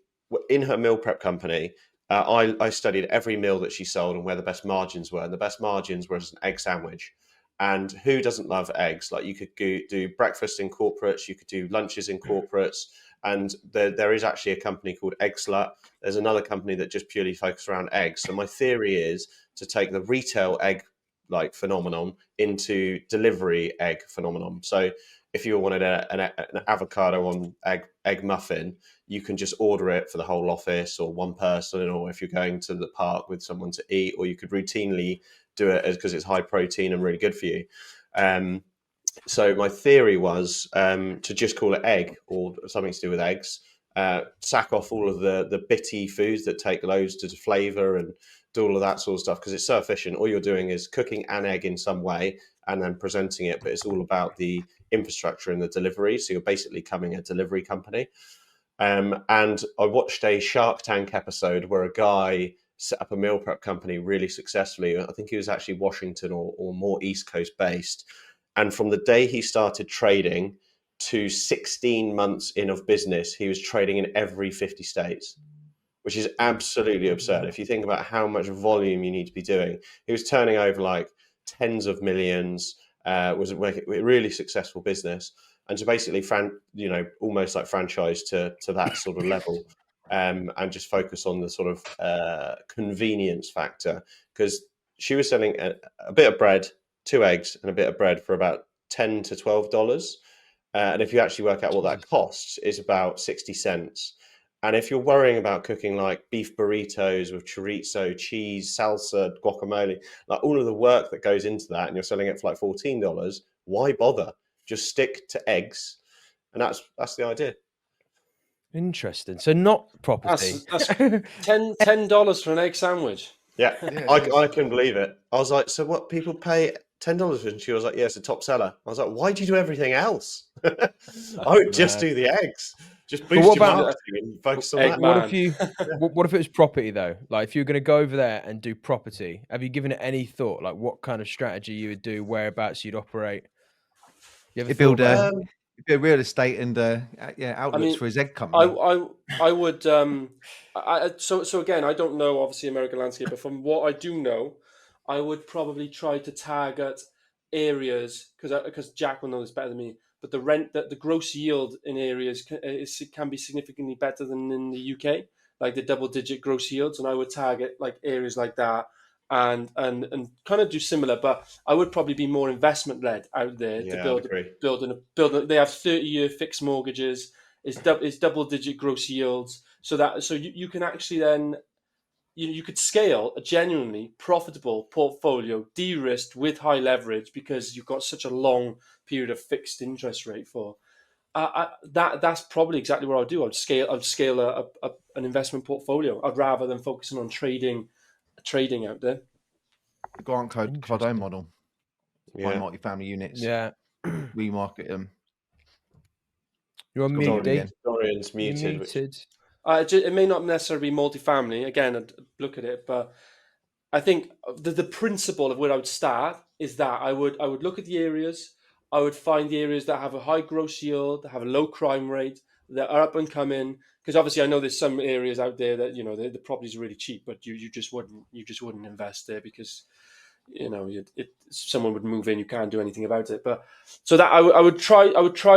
in her meal prep company. I studied every meal that she sold and where the best margins were, and the best margins were as an egg sandwich. And who doesn't love eggs? Like, you could do breakfast in corporates, you could do lunches in corporates, and there is actually a company called Egg Slut. There's another company that just purely focuses around eggs. So my theory is to take the retail egg like phenomenon into delivery egg phenomenon. So if you wanted an avocado on egg muffin, you can just order it for the whole office or one person, or if you're going to the park with someone to eat, or you could routinely do it because it's high protein and really good for you. So my theory was to just call it egg or something to do with eggs, sack off all of the bitty foods that take loads to flavour and do all of that sort of stuff, because it's so efficient. All you're doing is cooking an egg in some way and then presenting it, but it's all about the infrastructure and the delivery. So you're basically becoming a delivery company. And I watched a Shark Tank episode where a guy set up a meal prep company really successfully. I think he was actually Washington or more East Coast based. And from the day he started trading to 16 months in of business, he was trading in every 50 states, which is absolutely absurd. If you think about how much volume you need to be doing, he was turning over like tens of millions, was a really successful business. And to basically, almost like franchise to that sort of level. And just focus on the sort of convenience factor, because she was selling a bit of bread, 2 eggs and a bit of bread for about $10 to $12. And if you actually work out what that costs, it's about 60 cents. And if you're worrying about cooking like beef burritos with chorizo, cheese, salsa, guacamole, like all of the work that goes into that, and you're selling it for like $14, why bother? Just stick to eggs. And that's the idea. Interesting. So not property. That's $10 for an egg sandwich. Yeah, I couldn't believe it. I was like, so what, people pay $10 for? And she was like, yeah, it's a top seller. I was like, why do you do everything else? I would just do the eggs. Just boost your marketing and focus on that. What if it was property though? Like, if you're going to go over there and do property, have you given it any thought? Like, what kind of strategy you would do, whereabouts you'd operate? You ever build real estate and outlets for his egg company. I would. So again, I don't know obviously American landscape, but from what I do know, I would probably try to target areas, because Jack will know this better than me. But the gross yield in areas can be significantly better than in the UK. like the double-digit gross yields, and I would target like areas like that, and kind of do similar. But I would probably be more investment-led out there to Yeah, I'd agree. build. They have 30-year fixed mortgages. It's double-digit gross yields, so you can actually then you could scale a genuinely profitable portfolio, de-risked with high leverage, because you've got such a long period of fixed interest rate for. That's probably exactly what I'd do. I'd scale an investment portfolio. I'd rather than focusing on trading out there. The Grant Cardone model. Buy Yeah. multi-family units. Yeah. Remarket them. You're on mute, D. Dorian's You're muted. muted. It may not necessarily be multifamily. Again, I'd look at it, but I think the principle of where I would start is that I would look at the areas. I would find the areas that have a high gross yield, that have a low crime rate, that are up and coming. Because obviously, I know there's some areas out there that the property's really cheap, but you just wouldn't invest there because someone would move in, you can't do anything about it. But so that I would try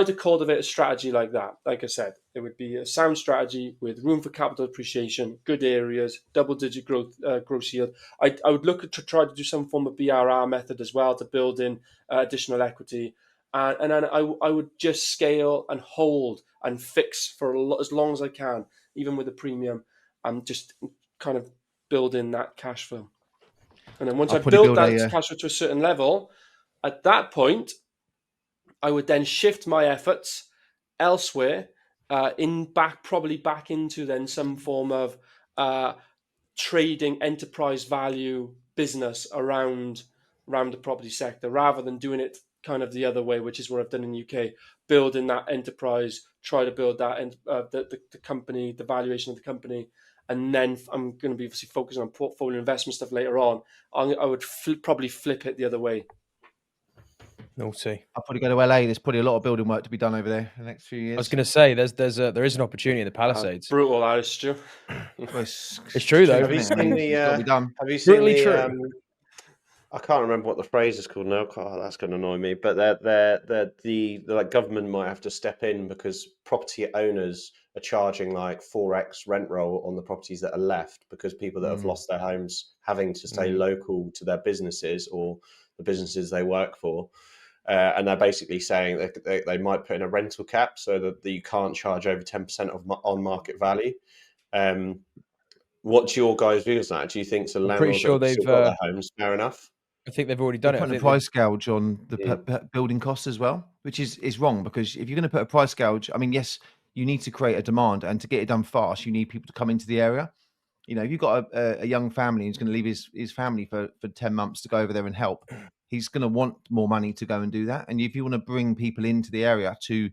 to cultivate a strategy like that. Like I said, it would be a sound strategy with room for capital appreciation, good areas, double-digit growth, gross yield. I would look to try to do some form of BRR method as well to build in additional equity, and then I would just scale and hold and fix for as long as I can, even with a premium, and just kind of build in that cash flow. And then once I built that cash flow to a certain level, at that point, I would then shift my efforts elsewhere, probably back into then some form of trading enterprise value business around the property sector, rather than doing it kind of the other way, which is what I've done in the UK, building that enterprise, try to build that the company, the valuation of the company. And then I'm going to be obviously focusing on portfolio investment stuff later on. I would probably flip it the other way. Naughty. I'll probably go to LA. There's probably a lot of building work to be done over there in the next few years. I was going to say there is an opportunity in the Palisades. Brutal, that is true. It's true though. Have you seen the? It's got to be done. Have you seen Brutally the? true. I can't remember what the phrase is called now. Oh, that's going to annoy me. But the like government might have to step in because property owners are charging like 4x rent roll on the properties that are left, because people that have lost their homes having to stay local to their businesses or the businesses they work for. And they're basically saying that they might put in a rental cap so that you can't charge over 10% of on market value. What's your guys' views on that? Do you think the landlords sure have still got their homes fair enough? I think they've already done They're putting a price gouge on the building costs as well, which is wrong, because if you're going to put a price gouge, I mean, yes, you need to create a demand, and to get it done fast, you need people to come into the area. If you've got a young family who's going to leave his family for 10 months to go over there and help, he's going to want more money to go and do that. And if you want to bring people into the area to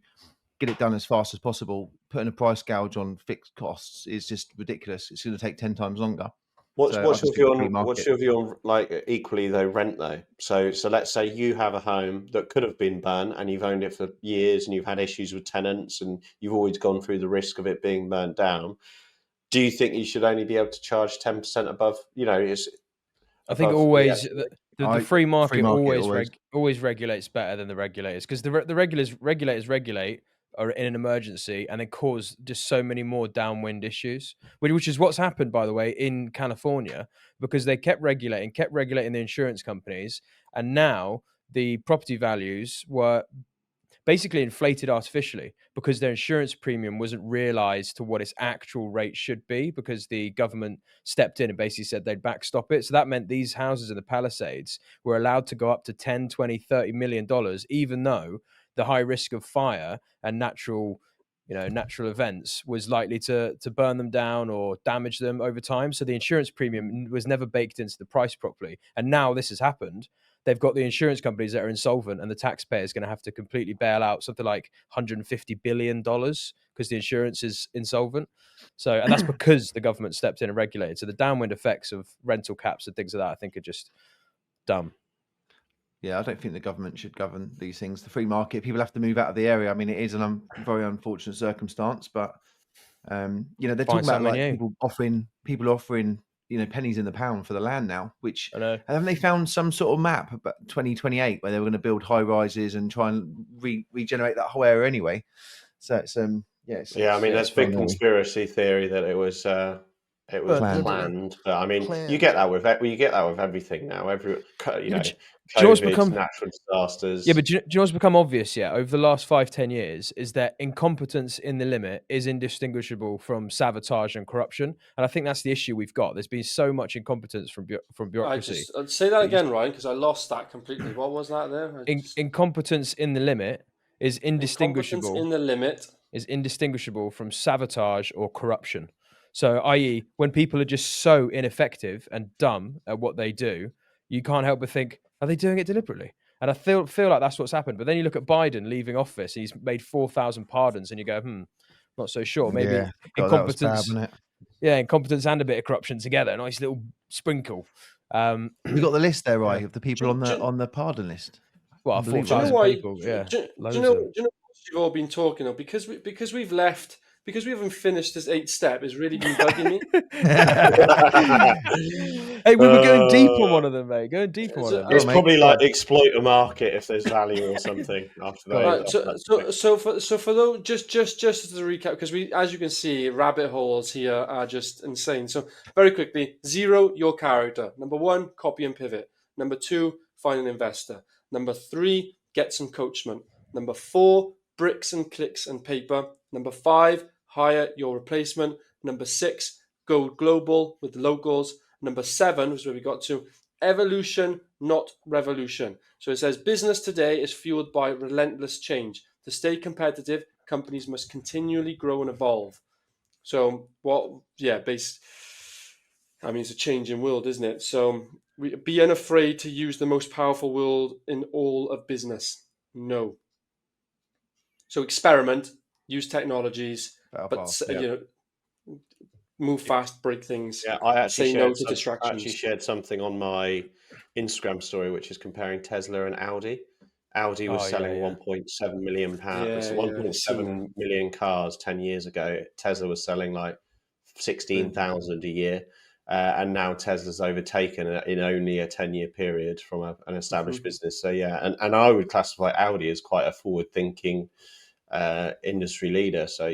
get it done as fast as possible, putting a price gouge on fixed costs is just ridiculous. It's going to take 10 times longer. What's your view on like equally though rent though? So let's say you have a home that could have been burnt and you've owned it for years and you've had issues with tenants and you've always gone through the risk of it being burnt down. Do you think you should only be able to charge 10% above? I think always the free market always regulates better than the regulators, because the regulators regulate or in an emergency and then cause just so many more downwind issues, which is what's happened, by the way, in California, because they kept regulating the insurance companies, and now the property values were basically inflated artificially because their insurance premium wasn't realized to what its actual rate should be, because the government stepped in and basically said they'd backstop it. So that meant these houses in the Palisades were allowed to go up to 10, 20, $30 million, even though the high risk of fire and natural events was likely to burn them down or damage them over time. So the insurance premium was never baked into the price properly. And now this has happened. They've got the insurance companies that are insolvent, and the taxpayer is going to have to completely bail out something like $150 billion because the insurance is insolvent. So, and that's because the government stepped in and regulated. So the downwind effects of rental caps and things like that, I think, are just dumb. Yeah, I don't think the government should govern these things. The free market, people have to move out of the area. I mean, it is a very unfortunate circumstance, but they're talking about like people offering pennies in the pound for the land now. Which haven't they found some sort of map about 2028 where they were going to build high rises and try and regenerate that whole area anyway? So it's Yes. Yeah, I mean, there's big conspiracy theory that it was planned. But I mean, you get that with everything now. COVID, natural disasters. Yeah, but do you know what's become obvious? Yeah, over the last 5-10 years, is that incompetence in the limit is indistinguishable from sabotage and corruption, and I think that's the issue we've got. There's been so much incompetence from bureaucracy. I'd say that again, Ryan, because I lost that completely. What was that there? Incompetence in the limit is indistinguishable. Incompetence in the limit is indistinguishable from sabotage or corruption. So, i.e., when people are just so ineffective and dumb at what they do, you can't help but think, are they doing it deliberately? And I feel like that's what's happened. But then you look at Biden leaving office, he's made 4,000 pardons, and you go, not so sure. Maybe incompetence. Incompetence and a bit of corruption together. A nice little sprinkle. You got the list there, right, of the people on the pardon list. Well, 4,000 people. Do you know what you've all been talking of? Because we've left. Because we haven't finished this 8th step, has really been bugging me. Hey, we were going deep on one of them, mate. Going deep on one of them. It's probably like exploit a market if there's value or something after that. Right, so for those, just as a recap, because we, as you can see, rabbit holes here are just insane. So very quickly, 0, your character. Number 1, copy and pivot. Number 2, find an investor. Number 3, get some coachment. Number 4, bricks and clicks and paper. Number 5, hire your replacement. Number 6, go global with locals. Number 7 was where we got to, evolution, not revolution. So it says business today is fueled by relentless change. To stay competitive, companies must continually grow and evolve. So it's a changing world, isn't it? So be unafraid to use the most powerful word in all of business. No. So experiment, use technologies, move fast, break things. Yeah, I actually say no to distractions. I actually shared something on my Instagram story, which is comparing Tesla and Audi. Audi was selling 1.7 million pounds, 1.7 million cars 10 years ago. Tesla was selling like 16,000 a year. And now Tesla's overtaken in only a 10-year period from an established business. So, and I would classify Audi as quite a forward-thinking industry leader. So,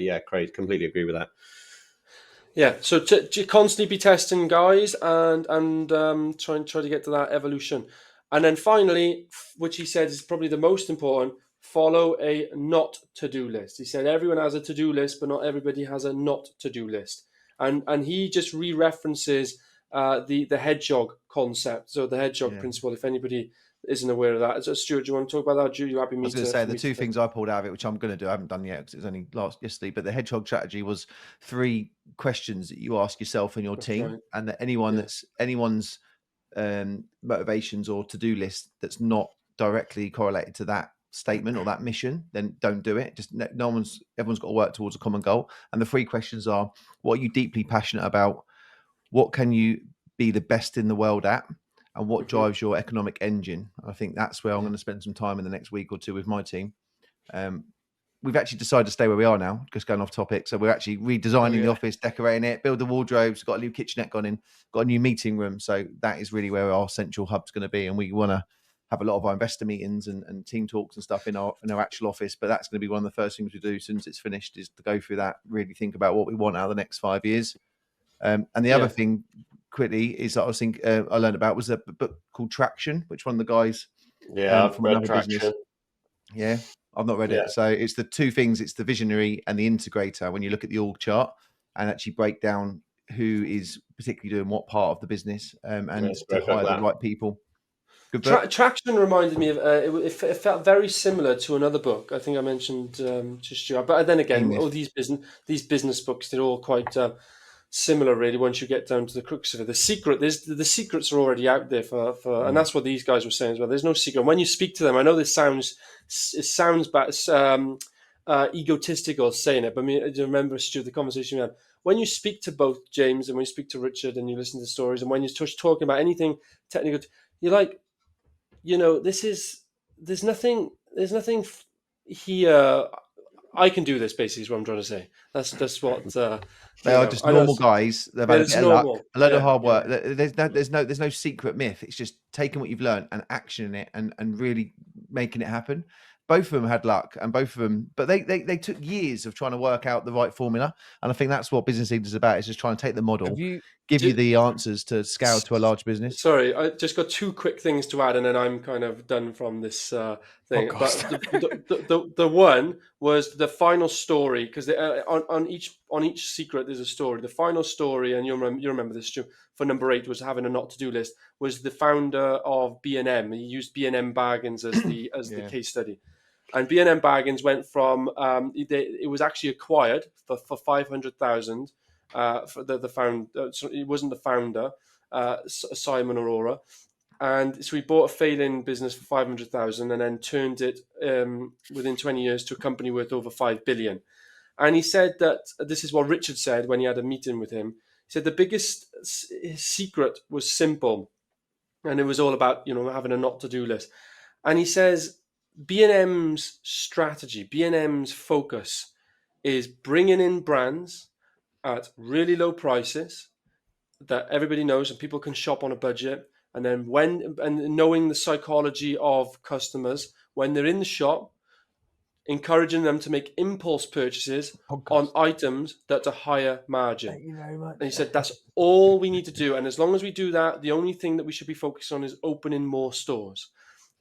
completely agree with that. Yeah, so to constantly be testing, guys, and try to get to that evolution. And then finally, which he said is probably the most important, follow a not to-do list. He said everyone has a to-do list, but not everybody has a not to-do list. And he just re-references the hedgehog concept, so the hedgehog principle, if anybody isn't aware of that. So, Stuart, do you want to talk about that? You happy me to... I was going to say, the two things I pulled out of it, which I'm going to do, I haven't done yet because it was only yesterday, but the hedgehog strategy was 3 questions that you ask yourself and your team, and that anyone's motivations or to-do list that's not directly correlated to that statement or that mission, then don't do it. Just everyone's got to work towards a common goal. And the 3 questions are: what are you deeply passionate about? What can you be the best in the world at? And what drives your economic engine? I think that's where I'm going to spend some time in the next week or 2 with my team. We've actually decided to stay where we are now, just going off topic. So we're actually redesigning the office, decorating it, build the wardrobes, got a new kitchenette gone in, got a new meeting room. So that is really where our central hub's going to be. And we want to have a lot of our investor meetings and team talks and stuff in our actual office. But that's going to be one of the first things we do as soon as it's finished, is to go through that, really think about what we want out of the next 5 years. And the other thing quickly is that I was thinking I learned about was a book called Traction, which one of the guys from another business. Yeah, I've not read it. So it's the 2 things: it's the visionary and the integrator. When you look at the org chart and actually break down who is particularly doing what part of the business, and to hire the right people. Traction reminded me of it felt very similar to another book I think I mentioned to Stuart. But then again, all these business books, they're all quite similar, really. Once you get down to the crux of it, the secrets are already out there for and that's what these guys were saying as well. There's no secret. When you speak to them, I know this sounds bad, egotistical saying it, but I mean, I remember, Stuart, the conversation we had. When you speak to both James and when you speak to Richard and you listen to the stories, and when you're talking about anything technical, you're like, there's nothing here. I can do this, basically, is what I'm trying to say. That's what they are. Just normal guys. They've had a bit of luck, a load of hard work. There's no secret myth. It's just taking what you've learned and actioning it and really making it happen. both of them had luck, and both of them, but they took years of trying to work out the right formula. And I think that's what Business Leaders is about, is just trying to take the model, give you the answers to scale to a large business. Sorry, I just got two quick things to add, and then I'm kind of done from this thing. Podcast. But the one was the final story, because on each secret there's a story. The final story, and you remember this, Stu, for number 8 was having a not to do list. Was the founder of B&M. He used B&M Bargains as the case study. And B&M Bargains went from it was actually acquired for 500,000 for the founder. So it wasn't the founder, Simon Aurora, and so he bought a failing business for 500,000 and then turned it within 20 years to a company worth over 5 billion. And he said that this is what Richard said when he had a meeting with him. He said the biggest secret was simple, and it was all about having a not to do list. And he says B&M's strategy, B&M's focus is bringing in brands at really low prices that everybody knows and people can shop on a budget. And then knowing the psychology of customers, when they're in the shop, encouraging them to make impulse purchases on items that are higher margin. Thank you very much. And he said that's all we need to do. And as long as we do that, the only thing that we should be focused on is opening more stores.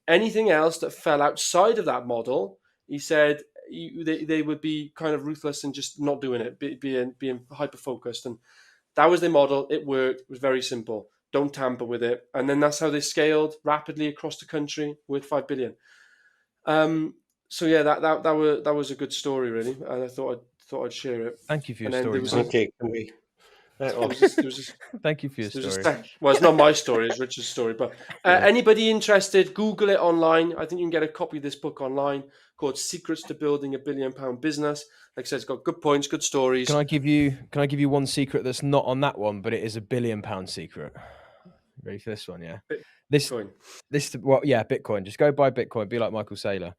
Anything else that fell outside of that model, he said they would be kind of ruthless and just not doing it, being hyper-focused. And that was their model. It worked. It was very simple. Don't tamper with it. And then that's how they scaled rapidly across the country with 5 billion. So yeah, that was a good story, really. And I thought I'd share it. Thank you for your story. Thank you for your story. Well, it's not my story; it's Richard's story. But anybody interested, Google it online. I think you can get a copy of this book online called "Secrets to Building a £1 Billion Business." Like I said, it's got good points, good stories. Can I give you one secret that's not on that one, but it is a £1 billion secret? Ready for this one? Yeah. Bitcoin. Bitcoin. Just go buy Bitcoin. Be like Michael Saylor.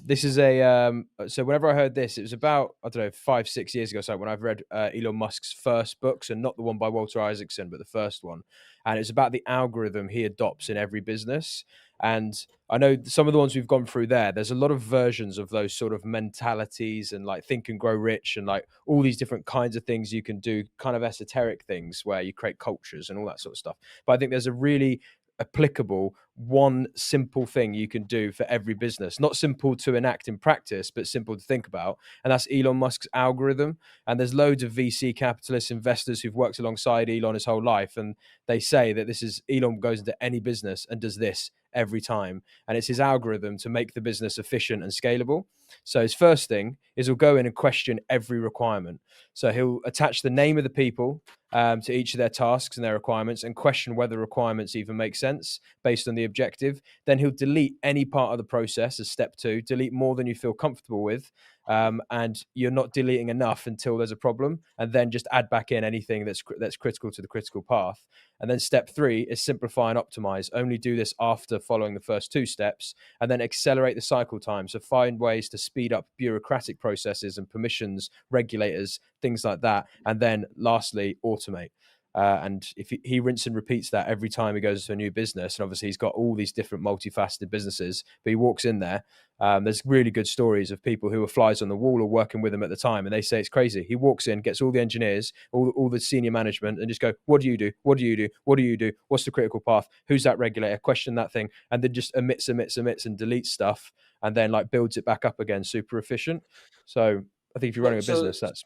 This is so whenever I heard this, it was about, 5-6 years ago, so when I've read Elon Musk's first books, and not the one by Walter Isaacson, but the first one. And it's about the algorithm he adopts in every business. And I know some of the ones we've gone through there's a lot of versions of those sort of mentalities and like Think and Grow Rich and like all these different kinds of things you can do, kind of esoteric things where you create cultures and all that sort of stuff. But I think there's a really applicable one simple thing you can do for every business, not simple to enact in practice, but simple to think about. And that's Elon Musk's algorithm. And there's loads of VC capitalists, investors who've worked alongside Elon his whole life. And they say that Elon goes into any business and does this every time. And it's his algorithm to make the business efficient and scalable. So his first thing is he'll go in and question every requirement. So he'll attach the name of the people to each of their tasks and their requirements and question whether requirements even make sense based on the objective. Then he'll delete any part of the process as step 2, delete more than you feel comfortable with. And you're not deleting enough until there's a problem, and then just add back in anything that's critical to the critical path. And then step 3 is simplify and optimize. Only do this after following the first 2 steps, and then accelerate the cycle time. So find ways to speed up bureaucratic processes and permissions, regulators, things like that. And then lastly, automate. And if he rinse and repeats that every time he goes to a new business, and obviously he's got all these different multifaceted businesses, but he walks in there. There's really good stories of people who were flies on the wall or working with him at the time, and they say it's crazy. He walks in, gets all the engineers, all the senior management, and just go, "What do you do? What do you do? What do you do? What's the critical path? Who's that regulator? Question that thing," and then just omits, and deletes stuff, and then like builds it back up again, super efficient. So I think if you're running a business, that's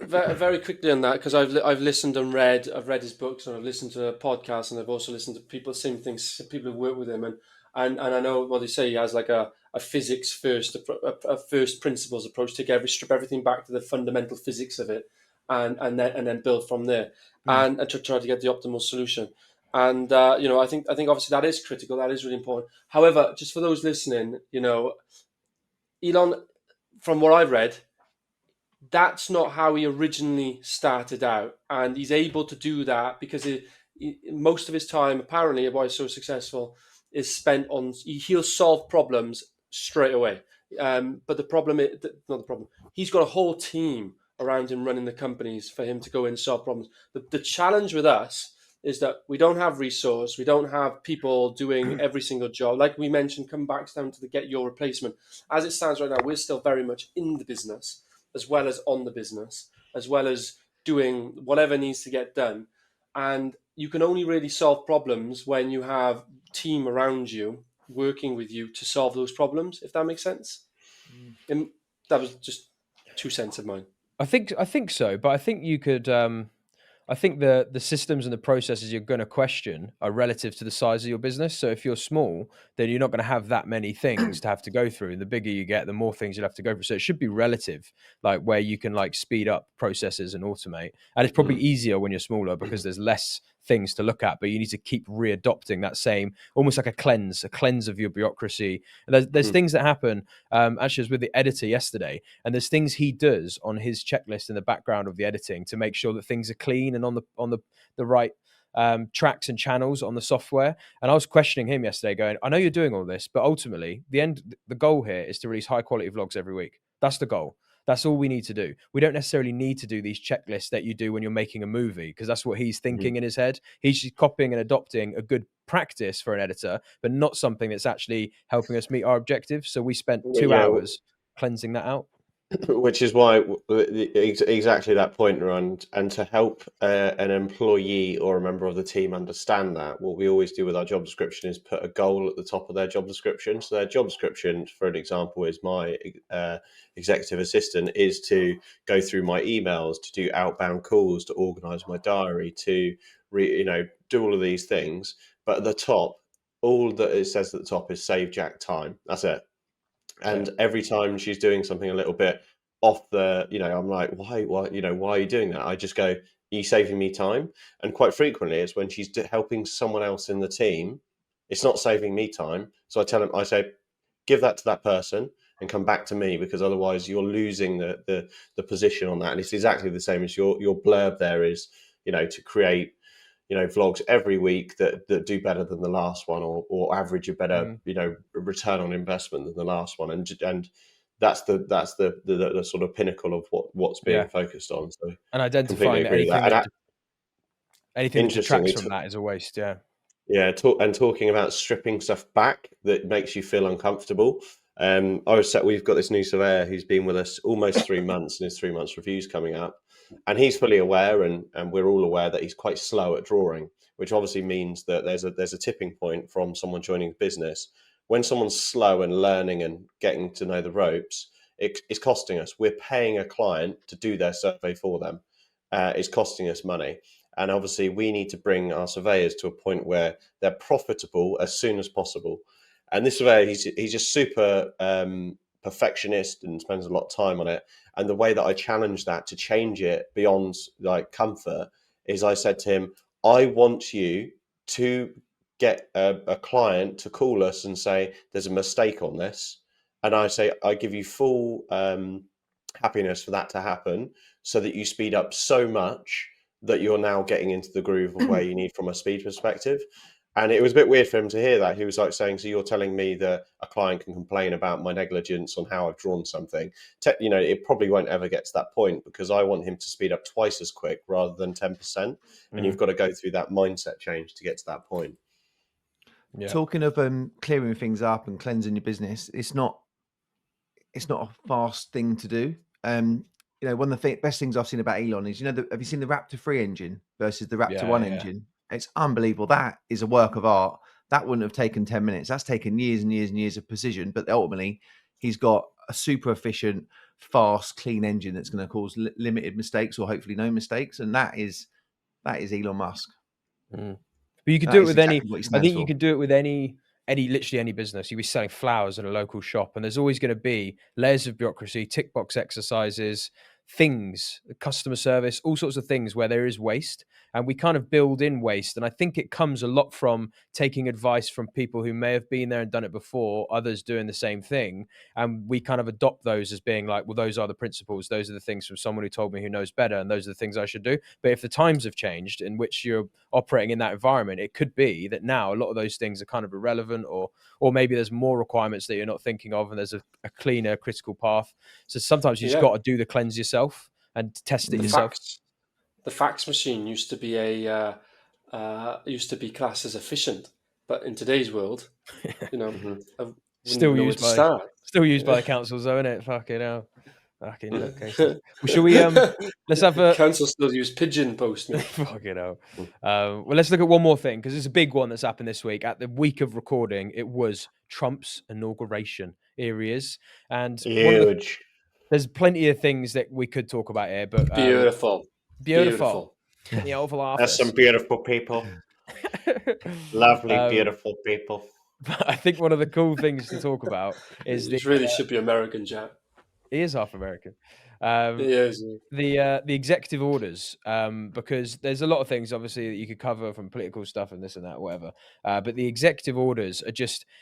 very quickly on that, because I've listened and read. I've read his books, and I've listened to podcasts, and I've also listened to people saying things, people who work with him, and I know what they say. He has like a physics first, a first principles approach. Strip everything back to the fundamental physics of it, and then build from there, and to try to get the optimal solution. And I think obviously that is critical. That is really important. However, just for those listening, Elon, from what I've read, that's not how he originally started out, and he's able to do that because most of his time, apparently, why he's so successful, is spent on he'll solve problems straight away. But the problem is not the problem. He's got a whole team around him running the companies for him to go in and solve problems. The challenge with us is that we don't have resource, we don't have people doing every single job. Like we mentioned, come back down to the get your replacement. As it stands right now, we're still very much in the business, as well as on the business, as well as doing whatever needs to get done. And you can only really solve problems when you have team around you working with you to solve those problems, if that makes sense. And that was just 2 cents of mine. I think so, but I think you could. I think the systems and the processes you're going to question are relative to the size of your business. So if you're small, then you're not going to have that many things to have to go through. And the bigger you get, the more things you'll have to go through. So it should be relative, like where you can like speed up processes and automate. And it's probably easier when you're smaller because there's less things to look at, but you need to keep readopting that same, almost like a cleanse of your bureaucracy. And there's things that happen. Actually, I was with the editor yesterday, and there's things he does on his checklist in the background of the editing to make sure that things are clean and on the right tracks and channels on the software. And I was questioning him yesterday, going, I know you're doing all this, but ultimately the goal here is to release high quality vlogs every week. That's the goal. That's all we need to do. We don't necessarily need to do these checklists that you do when you're making a movie, because that's what he's thinking in his head. He's just copying and adopting a good practice for an editor, but not something that's actually helping us meet our objectives. So we spent 2 hours cleansing that out. Which is why exactly that point around, and to help an employee or a member of the team understand that, what we always do with our job description is put a goal at the top of their job description. So their job description, for an example, is my executive assistant is to go through my emails, to do outbound calls, to organise my diary, to do all of these things. But at the top, all that it says at the top is save Jack time. That's it. And every time she's doing something a little bit off the, I'm like, why, why are you doing that? I just go, are you saving me time? And quite frequently it's when she's helping someone else in the team, it's not saving me time. So I say, give that to that person and come back to me, because otherwise you're losing the position on that. And it's exactly the same as your blurb there is, to create vlogs every week that do better than the last one, or average a better return on investment than the last one, and that's the sort of pinnacle of what's being focused on. So and identifying that anything that detracts from that is a waste. Talking about stripping stuff back that makes you feel uncomfortable. We've got this new surveyor who's been with us almost 3 months, and his 3 months review's coming up. And he's fully aware, and we're all aware, that he's quite slow at drawing, which obviously means that there's a tipping point from someone joining the business. When someone's slow and learning and getting to know the ropes, it's costing us. We're paying a client to do their survey for them. It's costing us money. And obviously we need to bring our surveyors to a point where they're profitable as soon as possible. And this surveyor, he's just super perfectionist and spends a lot of time on it. And the way that I challenge that to change it beyond like comfort is, I said to him, I want you to get a client to call us and say there's a mistake on this, and I give you full happiness for that to happen, so that you speed up so much that you're now getting into the groove of where you need from a speed perspective. And it was a bit weird for him to hear that. He was like saying, so you're telling me that a client can complain about my negligence on how I've drawn something? It probably won't ever get to that point, because I want him to speed up twice as quick rather than 10%. And you've got to go through that mindset change to get to that point. Yeah. Talking of clearing things up and cleansing your business, it's not a fast thing to do. One of the best things I've seen about Elon is, have you seen the Raptor 3 engine versus the Raptor 1 engine? It's unbelievable. That is a work of art. That wouldn't have taken 10 minutes. That's taken years and years and years of precision. But ultimately, he's got a super efficient, fast, clean engine that's going to cause limited mistakes, or hopefully no mistakes. And that is Elon Musk. But you could do it with any. I think you could do it with literally any business. You'd be selling flowers at a local shop, and there's always going to be layers of bureaucracy, tick box exercises, things, customer service, all sorts of things where there is waste, and we kind of build in waste. And I think it comes a lot from taking advice from people who may have been there and done it before, others doing the same thing, and we kind of adopt those as being like, well, those are the principles, those are the things from someone who told me who knows better, and those are the things I should do. But if the times have changed in which you're operating in that environment, it could be that now a lot of those things are kind of irrelevant, or maybe there's more requirements that you're not thinking of, and there's a cleaner critical path. So sometimes you just got to do the cleanse yourself and test it yourself. The fax machine used to be a used to be classed as efficient, but in today's world, I wouldn't even know where to start. Still used by the councils, though, isn't it? Fucking hell. Fucking nutcases. Well, shall we? Let's have a council still use pigeon post. Fucking hell. Well, let's look at one more thing because it's a big one that's happened this week. At the week of recording, it was Trump's inauguration. Here he is, and huge. There's plenty of things that we could talk about here, but beautiful. In the Oval Office. That's some beautiful people. Lovely, beautiful people. But I think one of the cool things to talk about is this really should be American, Jack. He is half American. He is. The executive orders, because there's a lot of things obviously that you could cover from political stuff and this and that, whatever. But the executive orders are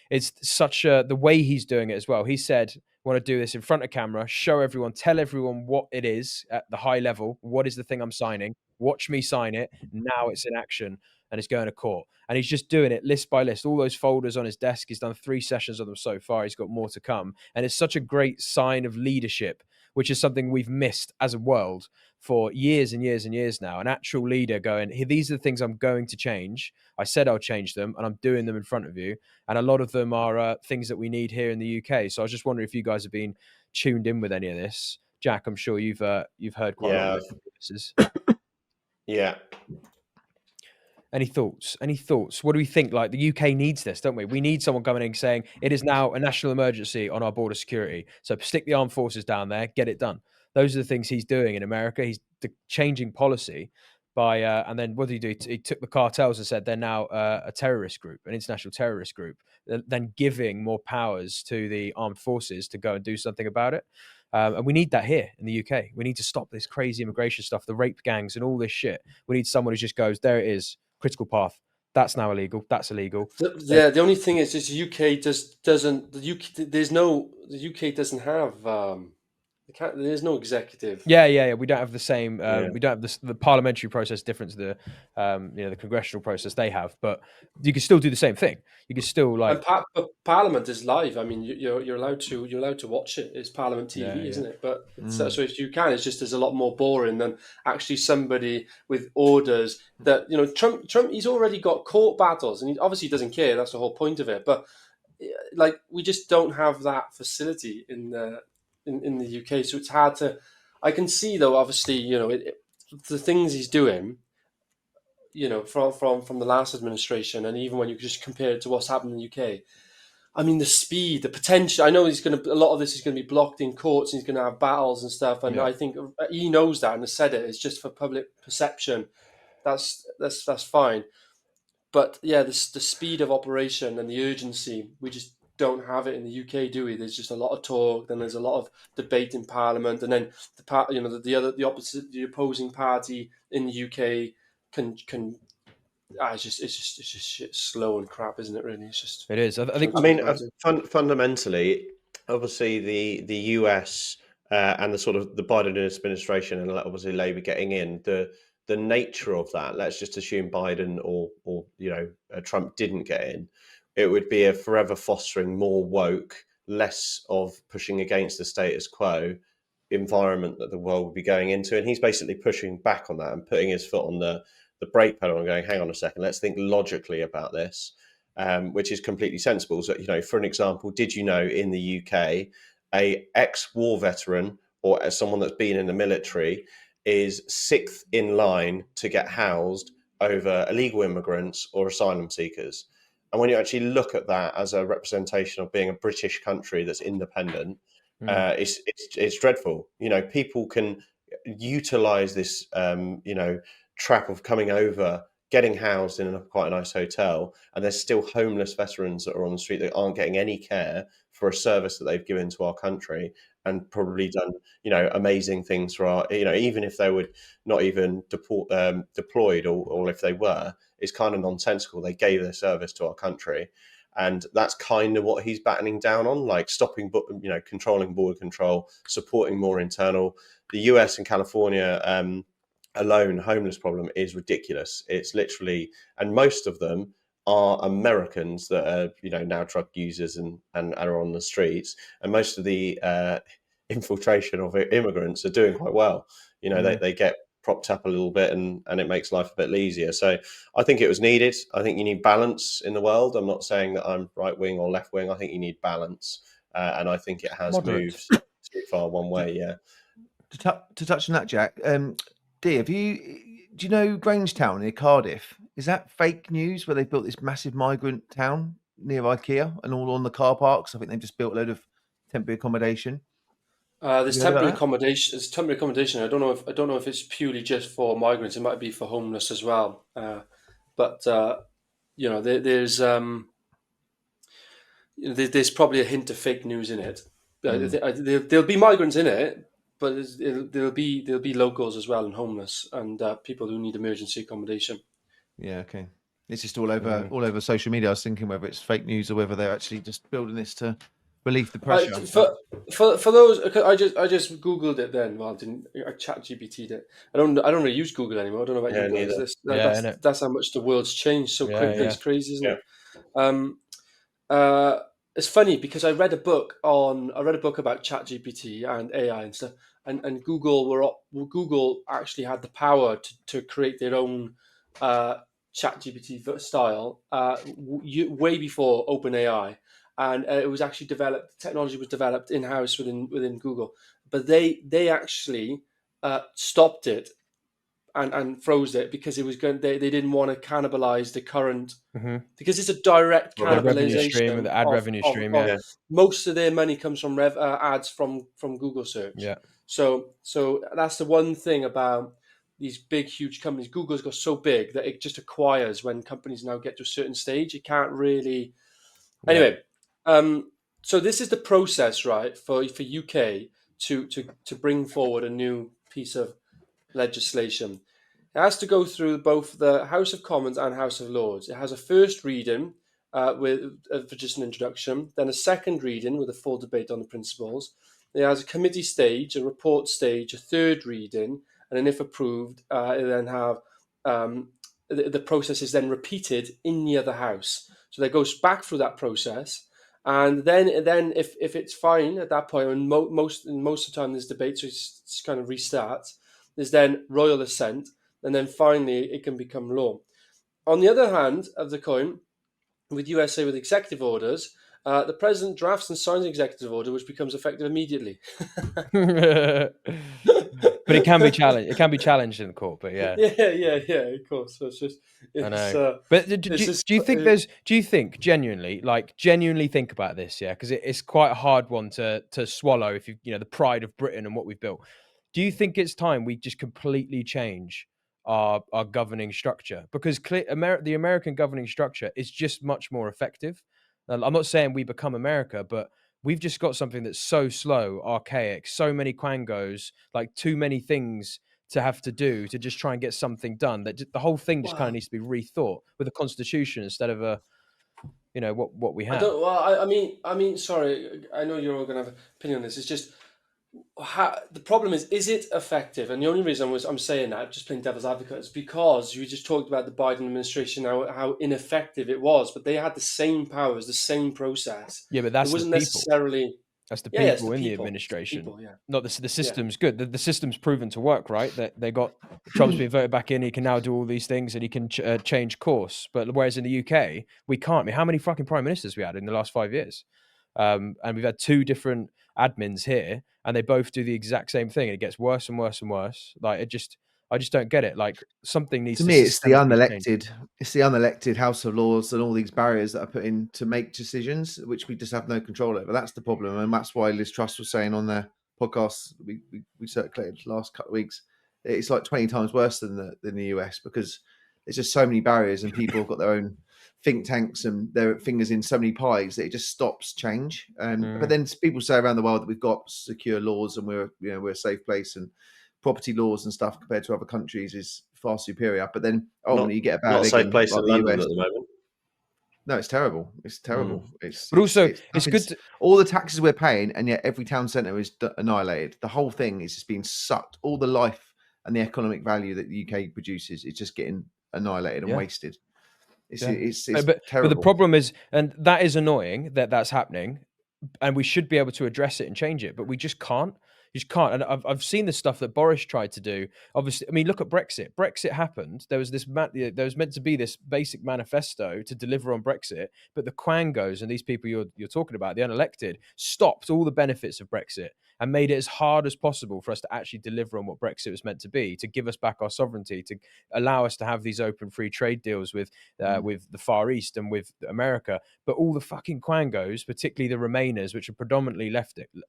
it's such the way he's doing it as well. He said, want to do this in front of camera, show everyone, tell everyone what it is at the high level. What is the thing I'm signing? Watch me sign it. Now it's in action and it's going to court. And he's just doing it list by list. All those folders on his desk. He's done 3 sessions of them so far. He's got more to come. And it's such a great sign of leadership, which is something we've missed as a world for years and years and years now. An actual leader going, hey, these are the things I'm going to change. I said I'll change them, and I'm doing them in front of you. And a lot of them are things that we need here in the UK. So I was just wondering if you guys have been tuned in with any of this. Jack, I'm sure you've heard quite a lot of this. Yeah. Any thoughts? What do we think? Like, the UK needs this, don't we? We need someone coming in saying it is now a national emergency on our border security. So stick the armed forces down there, get it done. Those are the things he's doing in America. He's changing policy by, and then what did he do? He took the cartels and said they're now a terrorist group, an international terrorist group, then giving more powers to the armed forces to go and do something about it. And we need that here in the UK. We need to stop this crazy immigration stuff, the rape gangs and all this shit. We need someone who just goes, there it is. Critical path. That's now illegal. That's illegal. The only thing is the UK doesn't. The UK doesn't have. There's no executive. Yeah. We don't have the same. We don't have the parliamentary process different to the the congressional process they have. But you can still do the same thing. You can still like. But Parliament is live. I mean, you're allowed to watch it. It's Parliament TV, isn't it? But so if you can, it's just there's a lot more boring than actually somebody with orders that Trump. He's already got court battles, and he obviously doesn't care. That's the whole point of it. But like, we just don't have that facility in the UK, so it's hard to. I can see though, obviously, the things he's doing, from the last administration, and even when you just compare it to what's happened in the UK. I mean, the speed, the potential. I know a lot of this is going to be blocked in courts, and he's going to have battles and stuff. And I think he knows that and has said it. It's just for public perception. That's fine. But yeah, the speed of operation and the urgency, we just don't have it in the UK, do we? There's just a lot of talk, then there's a lot of debate in Parliament, and then the opposing party in the UK can. It's just shit, slow and crap, isn't it? Really, it is. I think. I mean, fundamentally, obviously, the US and the sort of the Biden administration and obviously Labour getting in the nature of that. Let's just assume Biden or Trump didn't get in. It would be a forever fostering more woke, less of pushing against the status quo environment that the world would be going into. And he's basically pushing back on that and putting his foot on the brake pedal and going, hang on a second, let's think logically about this, which is completely sensible. So, for an example, did you know in the UK, a ex-war veteran or as someone that's been in the military is 6th in line to get housed over illegal immigrants or asylum seekers? And when you actually look at that as a representation of being a British country that's independent, it's dreadful. People can utilize this, trap of coming over, getting housed in quite a nice hotel, and there's still homeless veterans that are on the street that aren't getting any care for a service that they've given to our country and probably done, amazing things for our, even if they were not even deployed or if they were, it's kind of nonsensical. They gave their service to our country. And that's kind of what he's battening down on, like stopping, controlling border control, supporting more internal. The US and California alone homeless problem is ridiculous. It's literally, and most of them are Americans that are, now drug users and are on the streets. And most of the infiltration of immigrants are doing quite well. They get propped up a little bit, and it makes life a bit easier. So I think it was needed. I think you need balance in the world. I'm not saying that I'm right wing or left wing. I think you need balance, and I think it has moved too far one way. Yeah. To touch on that, Jack, Dee, do you know Grangetown near Cardiff? Is that fake news where they built this massive migrant town near IKEA and all on the car parks? I think they've just built a load of temporary accommodation. There's temporary accommodation. There's temporary accommodation. I don't know if it's purely just for migrants. It might be for homeless as well. But there's probably a hint of fake news in it. There'll be migrants in it, but there'll be locals as well and homeless and people who need emergency accommodation. Yeah, okay. It's just all over social media. I was thinking whether it's fake news or whether they're actually just building this to relieve the pressure. For those, I just Googled it then. Well, I ChatGPT'd it. I don't really use Google anymore. I don't know about you guys. That's how much the world's changed so quickly. It's crazy, isn't it? It's funny because I read a book about ChatGPT and AI and stuff, and Google actually had the power to create their own ChatGPT style way before OpenAI. And it was actually developed. Technology was developed in house within Google, but they actually stopped it and froze it because it was going. They didn't want to cannibalize the current because it's a direct cannibalization. The ad revenue stream. Yeah, most of their money comes from ads from Google search. Yeah. So that's the one thing about these big, huge companies. Google's got so big that it just acquires when companies now get to a certain stage. It can't really. Anyway. So this is the process, right, for UK to bring forward a new piece of legislation. It has to go through both the House of Commons and House of Lords. It has a first reading for just an introduction, then a second reading with a full debate on the principles. It has a committee stage, a report stage, a third reading, and then if approved, it then have the process is then repeated in the other house. So that goes back through that process. And then if it's fine at that point, and most of the time there's debate, so it's kind of restarts. There's then royal assent, and then finally it can become law. On the other hand of the coin, with USA with executive orders, the president drafts and signs an executive order, which becomes effective immediately. But it can be challenged. It can be challenged in the court. But yeah, of course. So I know. But do you think genuinely think about this? Yeah, because it's quite a hard one to swallow. If the pride of Britain and what we've built. Do you think it's time we just completely change our governing structure? Because the American governing structure is just much more effective. I'm not saying we become America, but we've just got something that's so slow, archaic, so many quangos, like too many things to have to do to just try and get something done. That the whole thing just kind of needs to be rethought with a constitution instead of what we have. I mean, sorry, I know you're all going to have an opinion on this. It's just the problem is it effective? And the only reason I'm saying that, just playing devil's advocate, is because you just talked about the Biden administration, how ineffective it was, but they had the same powers, the same process. Yeah, but that's wasn't necessarily. That's the people in the administration. Not the system's good. The system's proven to work, right? That they got Trump's been voted back in. He can now do all these things and he can change course. But whereas in the UK, we can't. I mean, how many fucking prime ministers we had in the last 5 years? And we've had 2 different admins here, and they both do the exact same thing. And it gets worse and worse and worse. Like I just don't get it. Like something needs to me. It's the unelected. It's the unelected House of Lords and all these barriers that are put in to make decisions, which we just have no control over. That's the problem, and that's why Liz Truss was saying on their podcast we circulated the last couple of weeks. It's like 20 times worse than the US because there's just so many barriers, and people have got their own think tanks and their fingers in so many pies that it just stops change. But then people say around the world that we've got secure laws and we're a safe place and property laws and stuff compared to other countries is far superior. But then ultimately you get a bad safe place in London at the moment. No, it's terrible. It's terrible. But also, it's good. All the taxes we're paying, and yet every town centre is annihilated. The whole thing is just being sucked. All the life and the economic value that the UK produces is just getting annihilated and wasted. It's terrible. But the problem is, and that is annoying that that's happening, and we should be able to address it and change it, but we just can't. You just can't. And I've seen the stuff that Boris tried to do. Obviously, I mean, look at Brexit. Brexit happened. There was there was meant to be this basic manifesto to deliver on Brexit, but the Quangos and these people you're talking about, the unelected, stopped all the benefits of Brexit and made it as hard as possible for us to actually deliver on what Brexit was meant to be, to give us back our sovereignty, to allow us to have these open free trade deals with the Far East and with America. But all the fucking Quangos, particularly the Remainers, which are predominantly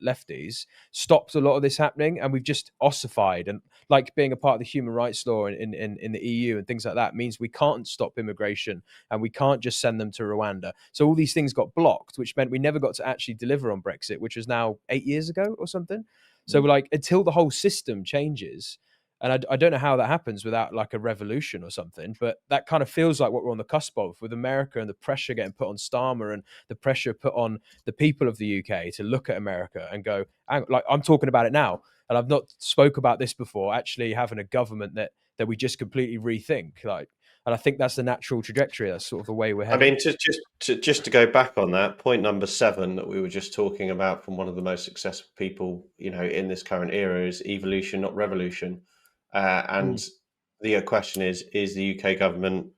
lefties, stopped a lot of this happening, and we've just ossified. And like being a part of the human rights law in the EU and things like that means we can't stop immigration and we can't just send them to Rwanda. So all these things got blocked, which meant we never got to actually deliver on Brexit, which was now 8 years ago or something. So we're like, until the whole system changes, and I don't know how that happens without like a revolution or something, but that kind of feels like what we're on the cusp of with America and the pressure getting put on Starmer and the pressure put on the people of the UK to look at America and go, like, I'm talking about it now. And I've not spoke about this before, actually having a government that we just completely rethink. Like, and I think that's the natural trajectory. That's sort of the way we're heading. I mean, just to go back on that, point number 7 that we were just talking about from one of the most successful people, in this current era is evolution, not revolution. And the question is the UK government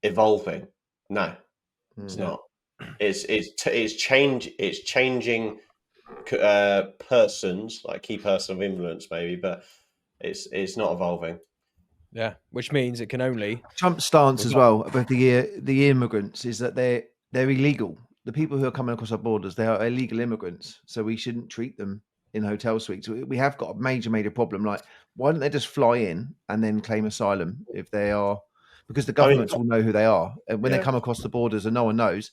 evolving? No, it's not. It's changing persons, like key person of influence maybe, but it's not evolving. Yeah, which means it can only. Trump's stance as well about the immigrants is that they're illegal. The people who are coming across our borders, they are illegal immigrants, so we shouldn't treat them in hotel suites. We have got a major problem. Like, why don't they just fly in and then claim asylum if they are? Because the governments will know who they are, and when they come across the borders and no one knows,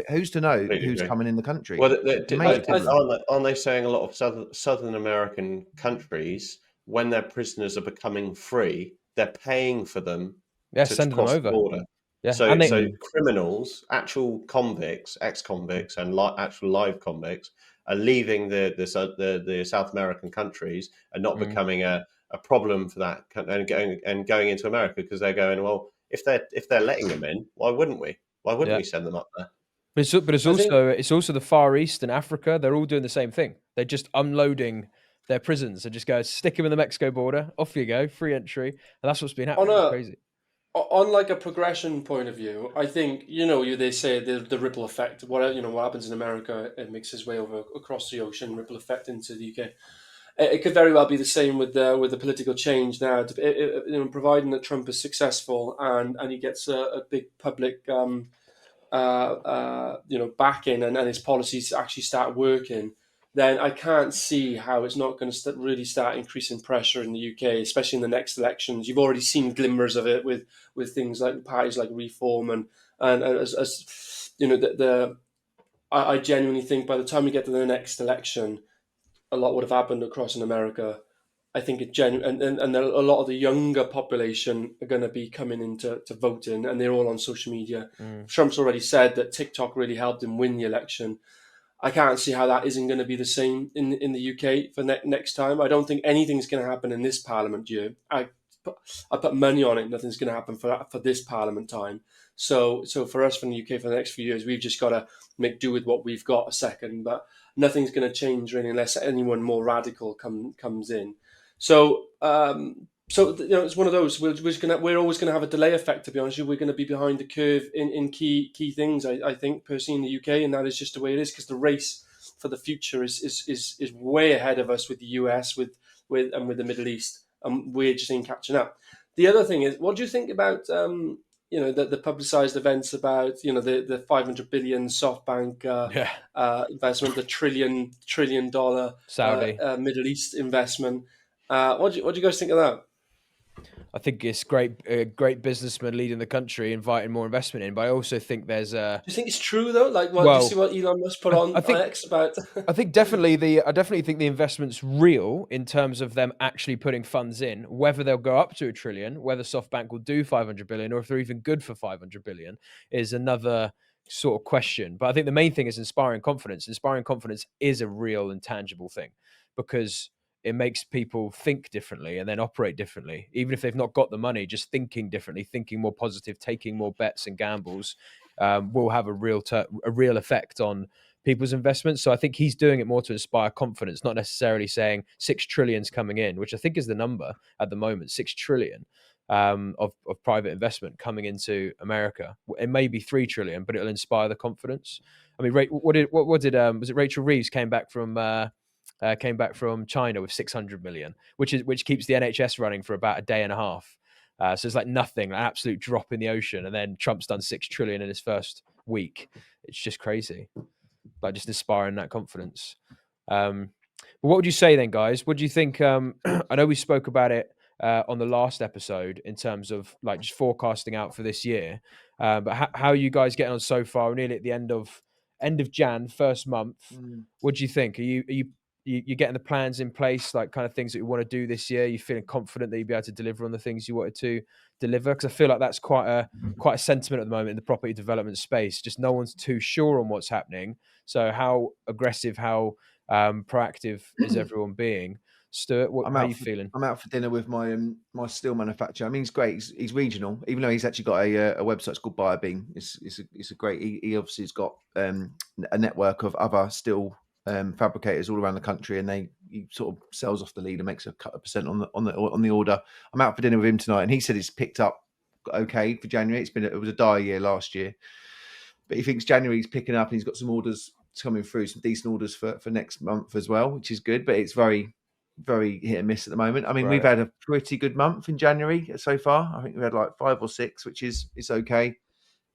who's to know who's coming in the country? Well, aren't they saying a lot of Southern American countries, when their prisoners are becoming free, they're paying for them to send them cross over. the border? Yeah. So criminals, actual convicts, ex-convicts, and actual live convicts are leaving the South American countries and not becoming a problem for that, and going into America, because they're going, well, if they're letting them in, why wouldn't we? Why wouldn't we send them up there? But it's also the Far East and Africa. They're all doing the same thing. They're just unloading their prisons and just go stick them in the Mexico border. Off you go, free entry, and that's what's been happening. It's crazy. On like a progression point of view, I think they say the ripple effect. What happens in America, it makes its way over across the ocean, ripple effect into the UK. It could very well be the same with the political change now. Providing that Trump is successful and he gets a big public backing and his policies actually start working, then I can't see how it's not going to really start increasing pressure in the UK, especially in the next elections. You've already seen glimmers of it with things like parties like Reform and as I genuinely think by the time we get to the next election, a lot would have happened across in America. I think and a lot of the younger population are going to be coming into voting, and they're all on social media. Trump's already said that TikTok really helped him win the election. I can't see how that isn't going to be the same in the UK for next time. I don't think anything's going to happen in this Parliament year. I put money on it. Nothing's going to happen for this Parliament time. So for us from the UK for the next few years, we've just got to make do with what we've got a second. But nothing's going to change really unless anyone more radical comes in. So it's one of those. We're always going to have a delay effect. To be honest, we're going to be behind the curve in key things. I think personally in the UK, and that is just the way it is, because the race for the future is way ahead of us with the US, with the Middle East, and we're just in catching up. The other thing is, what do you think about the publicised events about the $500 billion SoftBank investment, the $1 trillion Saudi Middle East investment? What do you guys think of that? I think it's great businessmen leading the country, inviting more investment in. But I also think there's a. Do you think it's true though? Like, do you see what Elon Musk put on X about? I definitely think the investment's real in terms of them actually putting funds in. Whether they'll go up to $1 trillion, whether SoftBank will do 500 billion, or if they're even good for 500 billion, is another sort of question. But I think the main thing is inspiring confidence. Inspiring confidence is a real and tangible thing, because it makes people think differently and then operate differently. Even if they've not got the money, just thinking differently, thinking more positive, taking more bets and gambles will have a real effect on people's investments. So I think he's doing it more to inspire confidence, not necessarily saying 6 trillion's coming in, which I think is the number at the moment, 6 trillion of private investment coming into America. It may be 3 trillion, but it'll inspire the confidence. I mean, what did was it Rachel Reeves came back from China with 600 million, which keeps the NHS running for about a day and a half. So it's like nothing, an absolute drop in the ocean. And then Trump's done 6 trillion in his first week. It's just crazy, like just inspiring that confidence. But what would you say then, guys? What do you think? I know we spoke about it on the last episode in terms of like just forecasting out for this year. But how are you guys getting on so far? We're nearly at the end of Jan, first month. What do you think? Are you getting the plans in place, like kind of things that you want to do this year? You feeling confident that you'll be able to deliver on the things you wanted to deliver? Because I feel like that's quite a sentiment at the moment in the property development space. Just no one's too sure on what's happening. So how aggressive, how proactive is everyone being? Stuart, how are you feeling? I'm out for dinner with my my steel manufacturer. I mean, he's great. He's regional, even though he's actually got a website. It's called Biobeam. It's a great. He obviously has got a network of other steel fabricators all around the country, and he sort of sells off the lead and makes a couple of % on the order. I'm out for dinner with him tonight, and he said he's picked up okay for January. It was a dire year last year, but he thinks January's picking up, and he's got some orders coming through, some decent orders for next month as well, which is good. But it's very hit and miss at the moment. I mean, We've had a pretty good month in January so far. I think we had like 5 or 6, which is okay.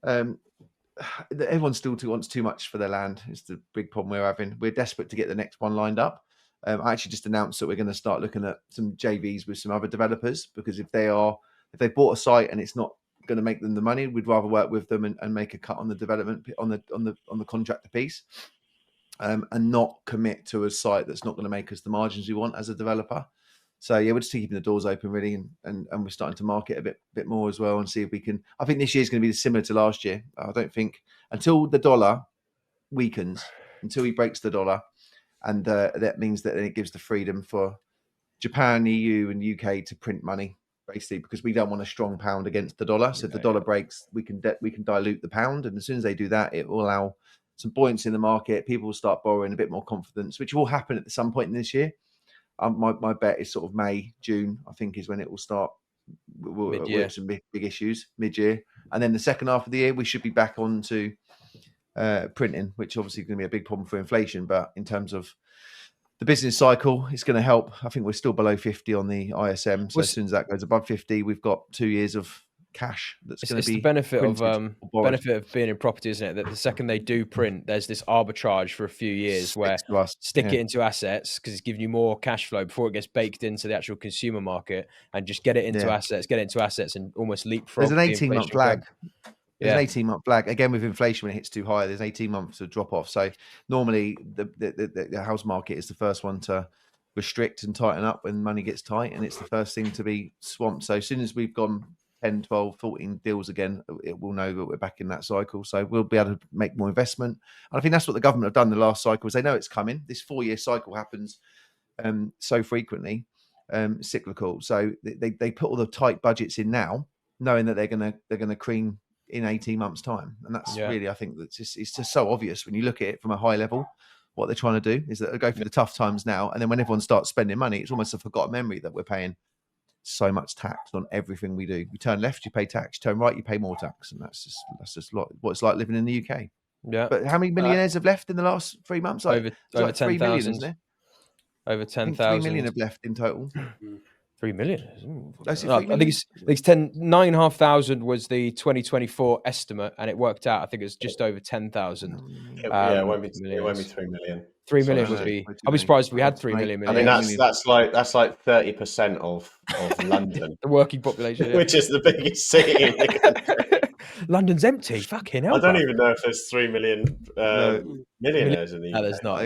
Everyone still wants too much for their land. It's the big problem we're having. We're desperate to get the next one lined up. I actually just announced that we're going to start looking at some JVs with some other developers, because if they bought a site and it's not going to make them the money, we'd rather work with them and make a cut on the development on the contractor piece. And not commit to a site that's not going to make us the margins we want as a developer. So yeah, we're just keeping the doors open really, and we're starting to market a bit more as well and see if we can. I think this year is going to be similar to last year. I don't think until the dollar weakens, until he breaks the dollar, and that means that then it gives the freedom for Japan, EU, and UK to print money, basically, because we don't want a strong pound against the dollar. So if the dollar breaks, we can dilute the pound, and as soon as they do that, it will allow some buoyancy in the market. People will start borrowing a bit more confidence, which will happen at some point in this year. My bet is sort of May, June, I think, is when it will start. We'll have some big issues mid-year. And then the second half of the year, we should be back on to printing, which obviously is going to be a big problem for inflation. But in terms of the business cycle, it's going to help. I think we're still below 50 on the ISM. So as soon as that goes above 50, we've got 2 years of cash that's going to be the benefit of being in property, isn't it, that the second they do print, there's this arbitrage for a few years where stick it into assets because it's giving you more cash flow before it gets baked into the actual consumer market, and just get it into assets and almost leapfrog. There's an 18-month lag. There's an 18-month lag. Again, with inflation, when it hits too high, there's 18 months of drop off. So normally the house market is the first one to restrict and tighten up when money gets tight, and it's the first thing to be swamped. So as soon as we've gone 10, 12, 14 deals again, it will know that we're back in that cycle. So we'll be able to make more investment. And I think that's what the government have done the last cycle, is they know it's coming. This 4-year cycle happens so frequently, cyclical. So they put all the tight budgets in now, knowing that they're gonna cream in 18 months' time. And that's really, I think, it's just so obvious when you look at it from a high level. What they're trying to do is that they go through the tough times now, and then when everyone starts spending money, it's almost a forgotten memory that we're paying so much tax on everything we do. You turn left, you pay tax. You turn right, you pay more tax, and that's just what it's like living in the UK. Yeah. But how many millionaires have left in the last 3 months? Over 10,000, isn't it? Over 10,000. 3 million have left in total. 3 million. I think it's 9,500 was the 2024 estimate, and it worked out. I think it's just over 10,000. It won't be 3 million. 3 million would be. I'd be surprised if we had 3 million. I mean, that's like 30% of London, the working population, which is the biggest city in the country. London's empty. Fucking hell. I don't even know if there's 3 million millionaires in the UK. No, there's not.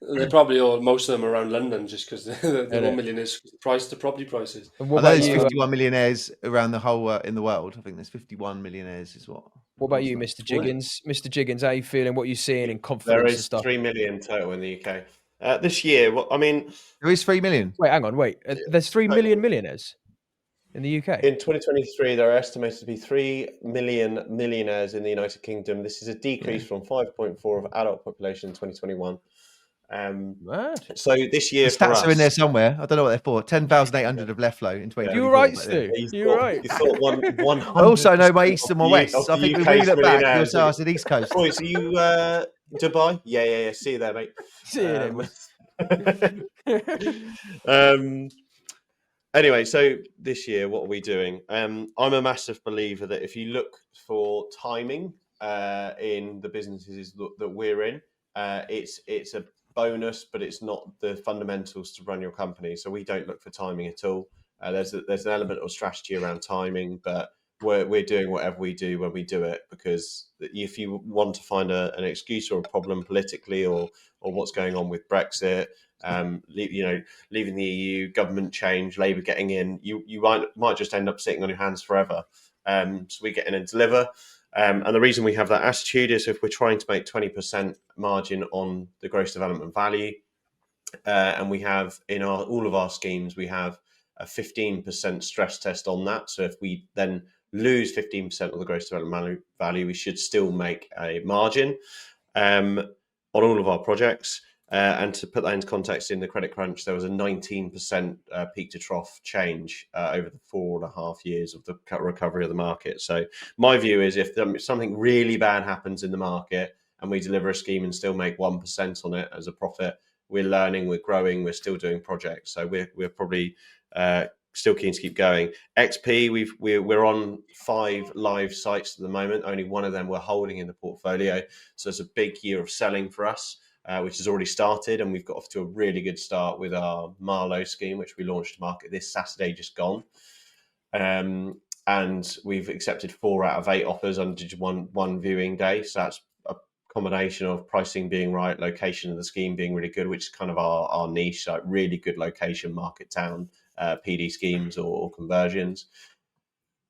They're probably most of them around London, just because the 1 million is the property prices. There's 51 millionaires around the whole in the world. I think there's 51 millionaires is what. What about you, Mr. Jiggens? Mr. Jiggens, how are you feeling? What are you seeing in confidence? There is and stuff? 3 million total in the UK this year. Well, I mean, there is 3 million. Wait, hang on. There's 3 million millionaires. in the UK? In 2023, there are estimated to be 3 million millionaires in the United Kingdom. This is a decrease from 5.4 of adult population in 2021. Mad. So this The year for stats are in there us, somewhere. I don't know what they're for. 10,800 have left though in 2024. You were right, but Stu. you You were right. thought one I also know my 100% east and my west. I think when we UK's look back, you'll millionaires. say I said East Coast. Boys, are you Dubai? Yeah. See you there, mate. See you then. Anyway, so this year, what are we doing? I'm a massive believer that if you look for timing in the businesses that we're in, it's a bonus, but it's not the fundamentals to run your company. So we don't look for timing at all. There's an element of strategy around timing, but we're doing whatever we do when we do it, because if you want to find an excuse or a problem politically or what's going on with Brexit, leaving the EU, government change, Labour getting in, you might just end up sitting on your hands forever. So we get in and deliver. And the reason we have that attitude is if we're trying to make 20% margin on the gross development value, and we have in all of our schemes, we have a 15% stress test on that. So if we then lose 15% of the gross development value, we should still make a margin on all of our projects. And to put that into context, in the credit crunch, there was a 19% peak to trough change over the 4.5 years of the recovery of the market. So my view is if something really bad happens in the market and we deliver a scheme and still make 1% on it as a profit, we're learning, we're growing, we're still doing projects. So we're probably still keen to keep going. XP, we're on 5 live sites at the moment. Only one of them we're holding in the portfolio. So it's a big year of selling for us, which has already started, and we've got off to a really good start with our Marlow scheme, which we launched to market this Saturday just gone. And we've accepted 4 out of 8 offers on just one viewing day. So that's a combination of pricing being right, location of the scheme being really good, which is kind of our niche, like really good location, market town, PD schemes or conversions.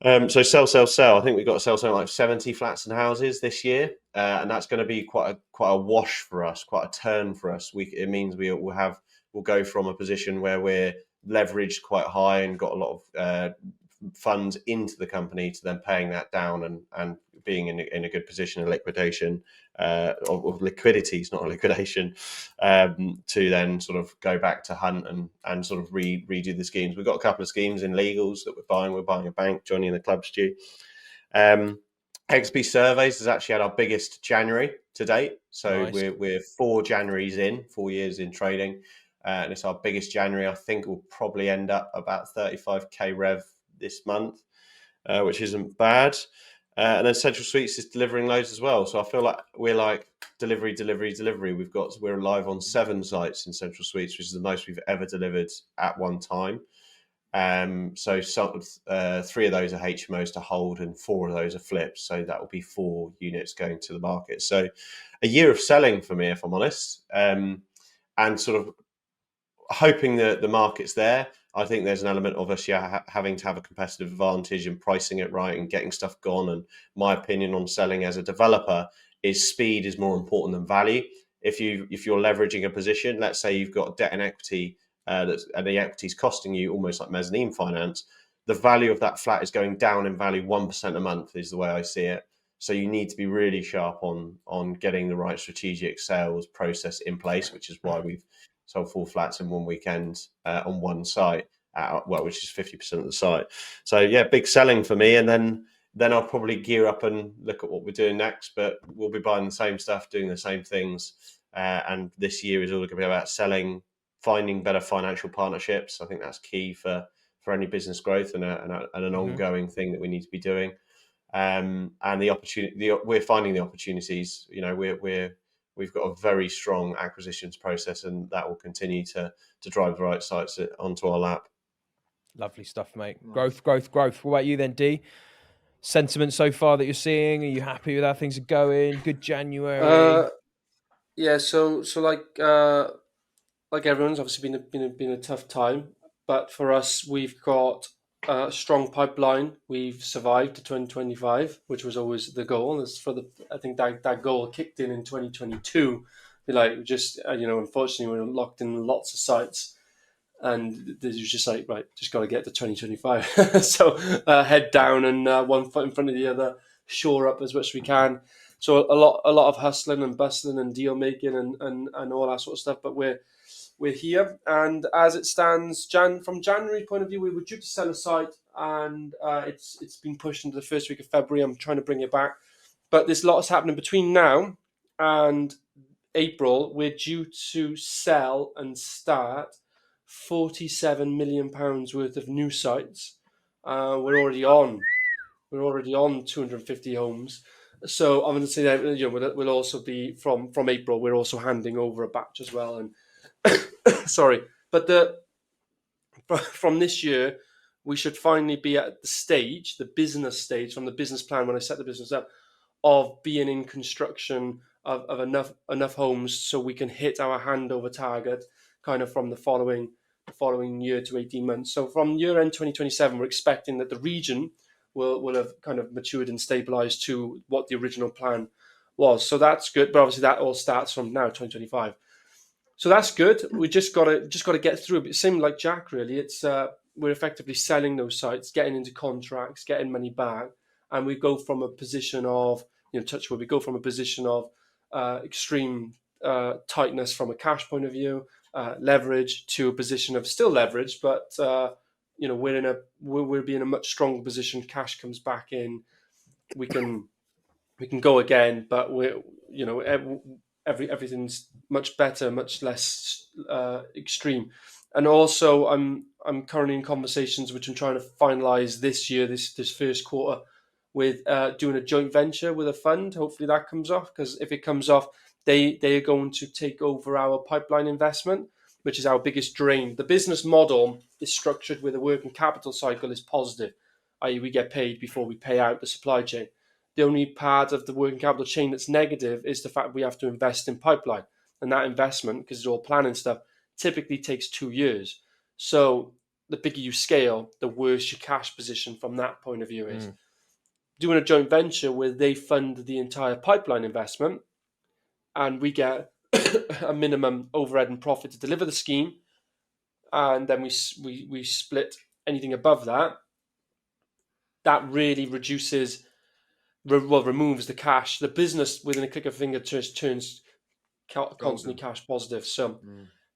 So sell. I think we've got to sell something like 70 flats and houses this year, and that's going to be quite a wash for us, quite a turn for us. It means we'll go from a position where we're leveraged quite high and got a lot of funds into the company to then paying that down and being in a good position of liquidation, of liquidity, it's not a liquidation, to then sort of go back to hunt and sort of redo the schemes. We've got a couple of schemes in legals that we're buying. We're buying a bank, Johnny in the club, Stu. XP Surveys has actually had our biggest January to date. So Nice. we're 4 Januaries in, 4 years in trading. And it's our biggest January. I think we'll probably end up about 35k rev this month, which isn't bad. And then Central Suites is delivering loads as well. So I feel like we're like delivery. We're live on 7 sites in Central Suites, which is the most we've ever delivered at one time. So 3 of those are HMOs to hold and 4 of those are flips. So that will be 4 units going to the market. So a year of selling for me, if I'm honest, and sort of hoping that the market's there. I think there's an element of us having to have a competitive advantage and pricing it right and getting stuff gone. And my opinion on selling as a developer is speed is more important than value. If you're leveraging a position, let's say you've got debt and equity, and the equity is costing you almost like mezzanine finance, the value of that flat is going down in value 1% a month is the way I see it. So you need to be really sharp on getting the right strategic sales process in place, which is why we've sold 4 flats in one weekend on one site, which is 50% of the site. So yeah, big selling for me. And then I'll probably gear up and look at what we're doing next. But we'll be buying the same stuff, doing the same things. And this year is all going to be about selling, finding better financial partnerships. I think that's key for any business growth and an ongoing thing that we need to be doing. And the opportunity, we're finding the opportunities. You know, we've got a very strong acquisitions process, and that will continue to drive the right sites onto our lap. Lovely stuff, mate. Growth. What about you then, D? Sentiment so far that you're seeing? Are you happy with how things are going? Good January. Yeah. So like everyone's obviously been a tough time, but for us, we've got a strong pipeline. We've survived to 2025, which was always the goal. I think that goal kicked in 2022. Like just unfortunately, we were locked in lots of sites. And there's just like, right, just got to get to 2025. So head down and one foot in front of the other, shore up as much as we can. So a lot of hustling and bustling and deal making and all that sort of stuff. But we're here, and as it stands, from January point of view, we were due to sell a site, and it's been pushed into the first week of February. I'm trying to bring it back, but there's lots happening between now and April. We're due to sell and start £47 million worth of new sites. We're already on 250 homes. So I'm going to say that we'll also be from April. We're also handing over a batch as well. And sorry, but from this year, we should finally be at the stage, the business stage, from the business plan when I set the business up, of being in construction of enough homes so we can hit our handover target kind of from the following year to 18 months. So from year end 2027, we're expecting that the region will have kind of matured and stabilized to what the original plan was. So that's good, but obviously that all starts from now, 2025. So that's good. We just got to get through. But same like Jack, really. It's we're effectively selling those sites, getting into contracts, getting money back, and we go from a position of, touch wood, we go from a position of extreme tightness from a cash point of view, leverage, to a position of still leverage, but we're being in a much stronger position. Cash comes back in, we can go again, but everything's much better, much less extreme. And also, I'm currently in conversations which I'm trying to finalise this year, this first quarter, with doing a joint venture with a fund. Hopefully that comes off, because if it comes off, they are going to take over our pipeline investment, which is our biggest drain. The business model is structured with a working capital cycle is positive, i.e. we get paid before we pay out the supply chain. The only part of the working capital chain that's negative is the fact we have to invest in pipeline. And that investment, because it's all planning stuff, typically takes 2 years. So the bigger you scale, the worse your cash position from that point of view is. Doing a joint venture where they fund the entire pipeline investment and we get a minimum overhead and profit to deliver the scheme, and then we split anything above that, that really removes the cash. The business within a click of a finger turns constantly cash positive. So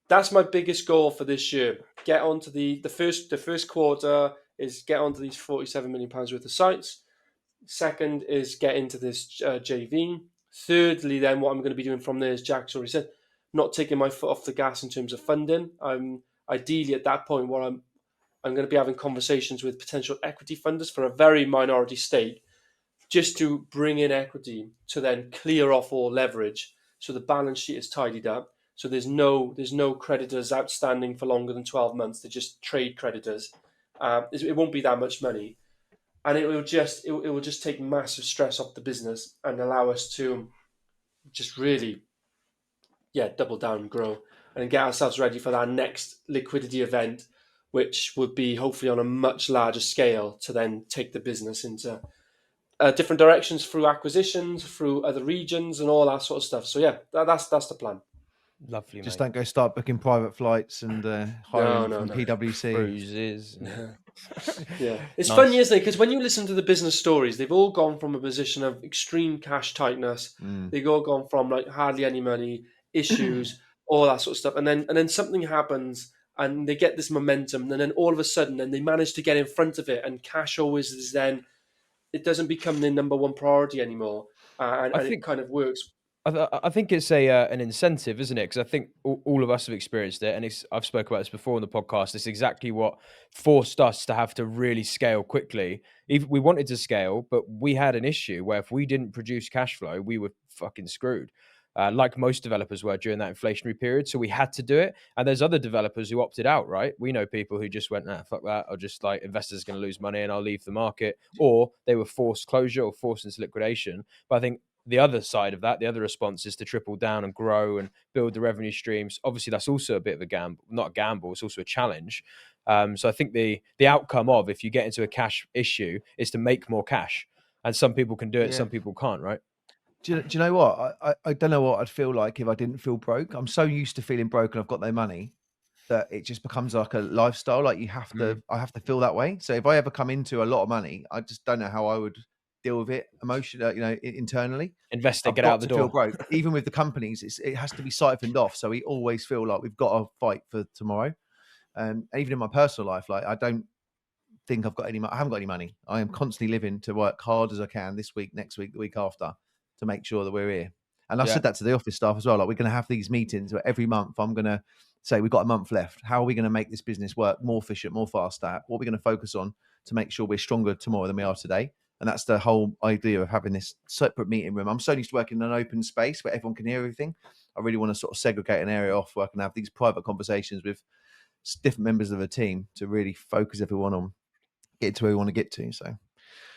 that's my biggest goal for this year. Get onto the first quarter is get onto these £47 million worth of sites. Second is get into this JV. Thirdly, then what I'm going to be doing from there, as Jack's already said, not taking my foot off the gas in terms of funding. I'm ideally at that point where I'm going to be having conversations with potential equity funders for a very minority stake, just to bring in equity to then clear off all leverage, so the balance sheet is tidied up. So there's no creditors outstanding for longer than 12 months. They're just trade creditors. It won't be that much money, and it will just take massive stress off the business and allow us to just really, double down and grow and get ourselves ready for that next liquidity event, which would be hopefully on a much larger scale to then take the business into different directions through acquisitions, through other regions, and all that sort of stuff. So that's the plan. Lovely, Just mate. don't go start booking private flights and hiring from PwC. Cruises. Yeah, it's Nice. funny, isn't it? Because when you listen to the business stories, they've all gone from a position of extreme cash tightness. They've all gone from like hardly any money, issues, all that sort of stuff, and then something happens and they get this momentum, and then all of a sudden, then they manage to get in front of it, and cash always is then, it doesn't become their number one priority anymore, and it kind of works. I think it's an incentive, isn't it? Because I think all of us have experienced it, and I've spoken about this before on the podcast. It's exactly what forced us to have to really scale quickly. We wanted to scale, but we had an issue where if we didn't produce cash flow, we were fucking screwed. Like most developers were during that inflationary period. So we had to do it. And there's other developers who opted out, right? We know people who just went, fuck that. Or just like, investors are going to lose money and I'll leave the market. Or they were forced closure or forced into liquidation. But I think the other side of that, the other response is to triple down and grow and build the revenue streams. Obviously, that's also a bit of a gamble, not a gamble, it's also a challenge. So I think the outcome of, if you get into a cash issue, is to make more cash. And some people can do it, some people can't, right? Do you know what? I don't know what I'd feel like if I didn't feel broke. I'm so used to feeling broke and I've got no money that it just becomes like a lifestyle. Like I have to feel that way. So if I ever come into a lot of money, I just don't know how I would deal with it emotionally, internally. Invest it, I've get got out the to feel door. broke. Even with the companies, it has to be siphoned off. So we always feel like we've got to fight for tomorrow. And even in my personal life, like I don't think I've got any. I haven't got any money. I am constantly living to work hard as I can this week, next week, the week after, to make sure that we're here. And I said that to the office staff as well. Like, we're going to have these meetings where every month I'm going to say, we've got a month left. How are we going to make this business work more efficient, more faster? What are we going to focus on to make sure we're stronger tomorrow than we are today? And that's the whole idea of having this separate meeting room. I'm so used to working in an open space where everyone can hear everything. I really want to sort of segregate an area off where I can have these private conversations with different members of the team to really focus everyone on getting to where we want to get to. So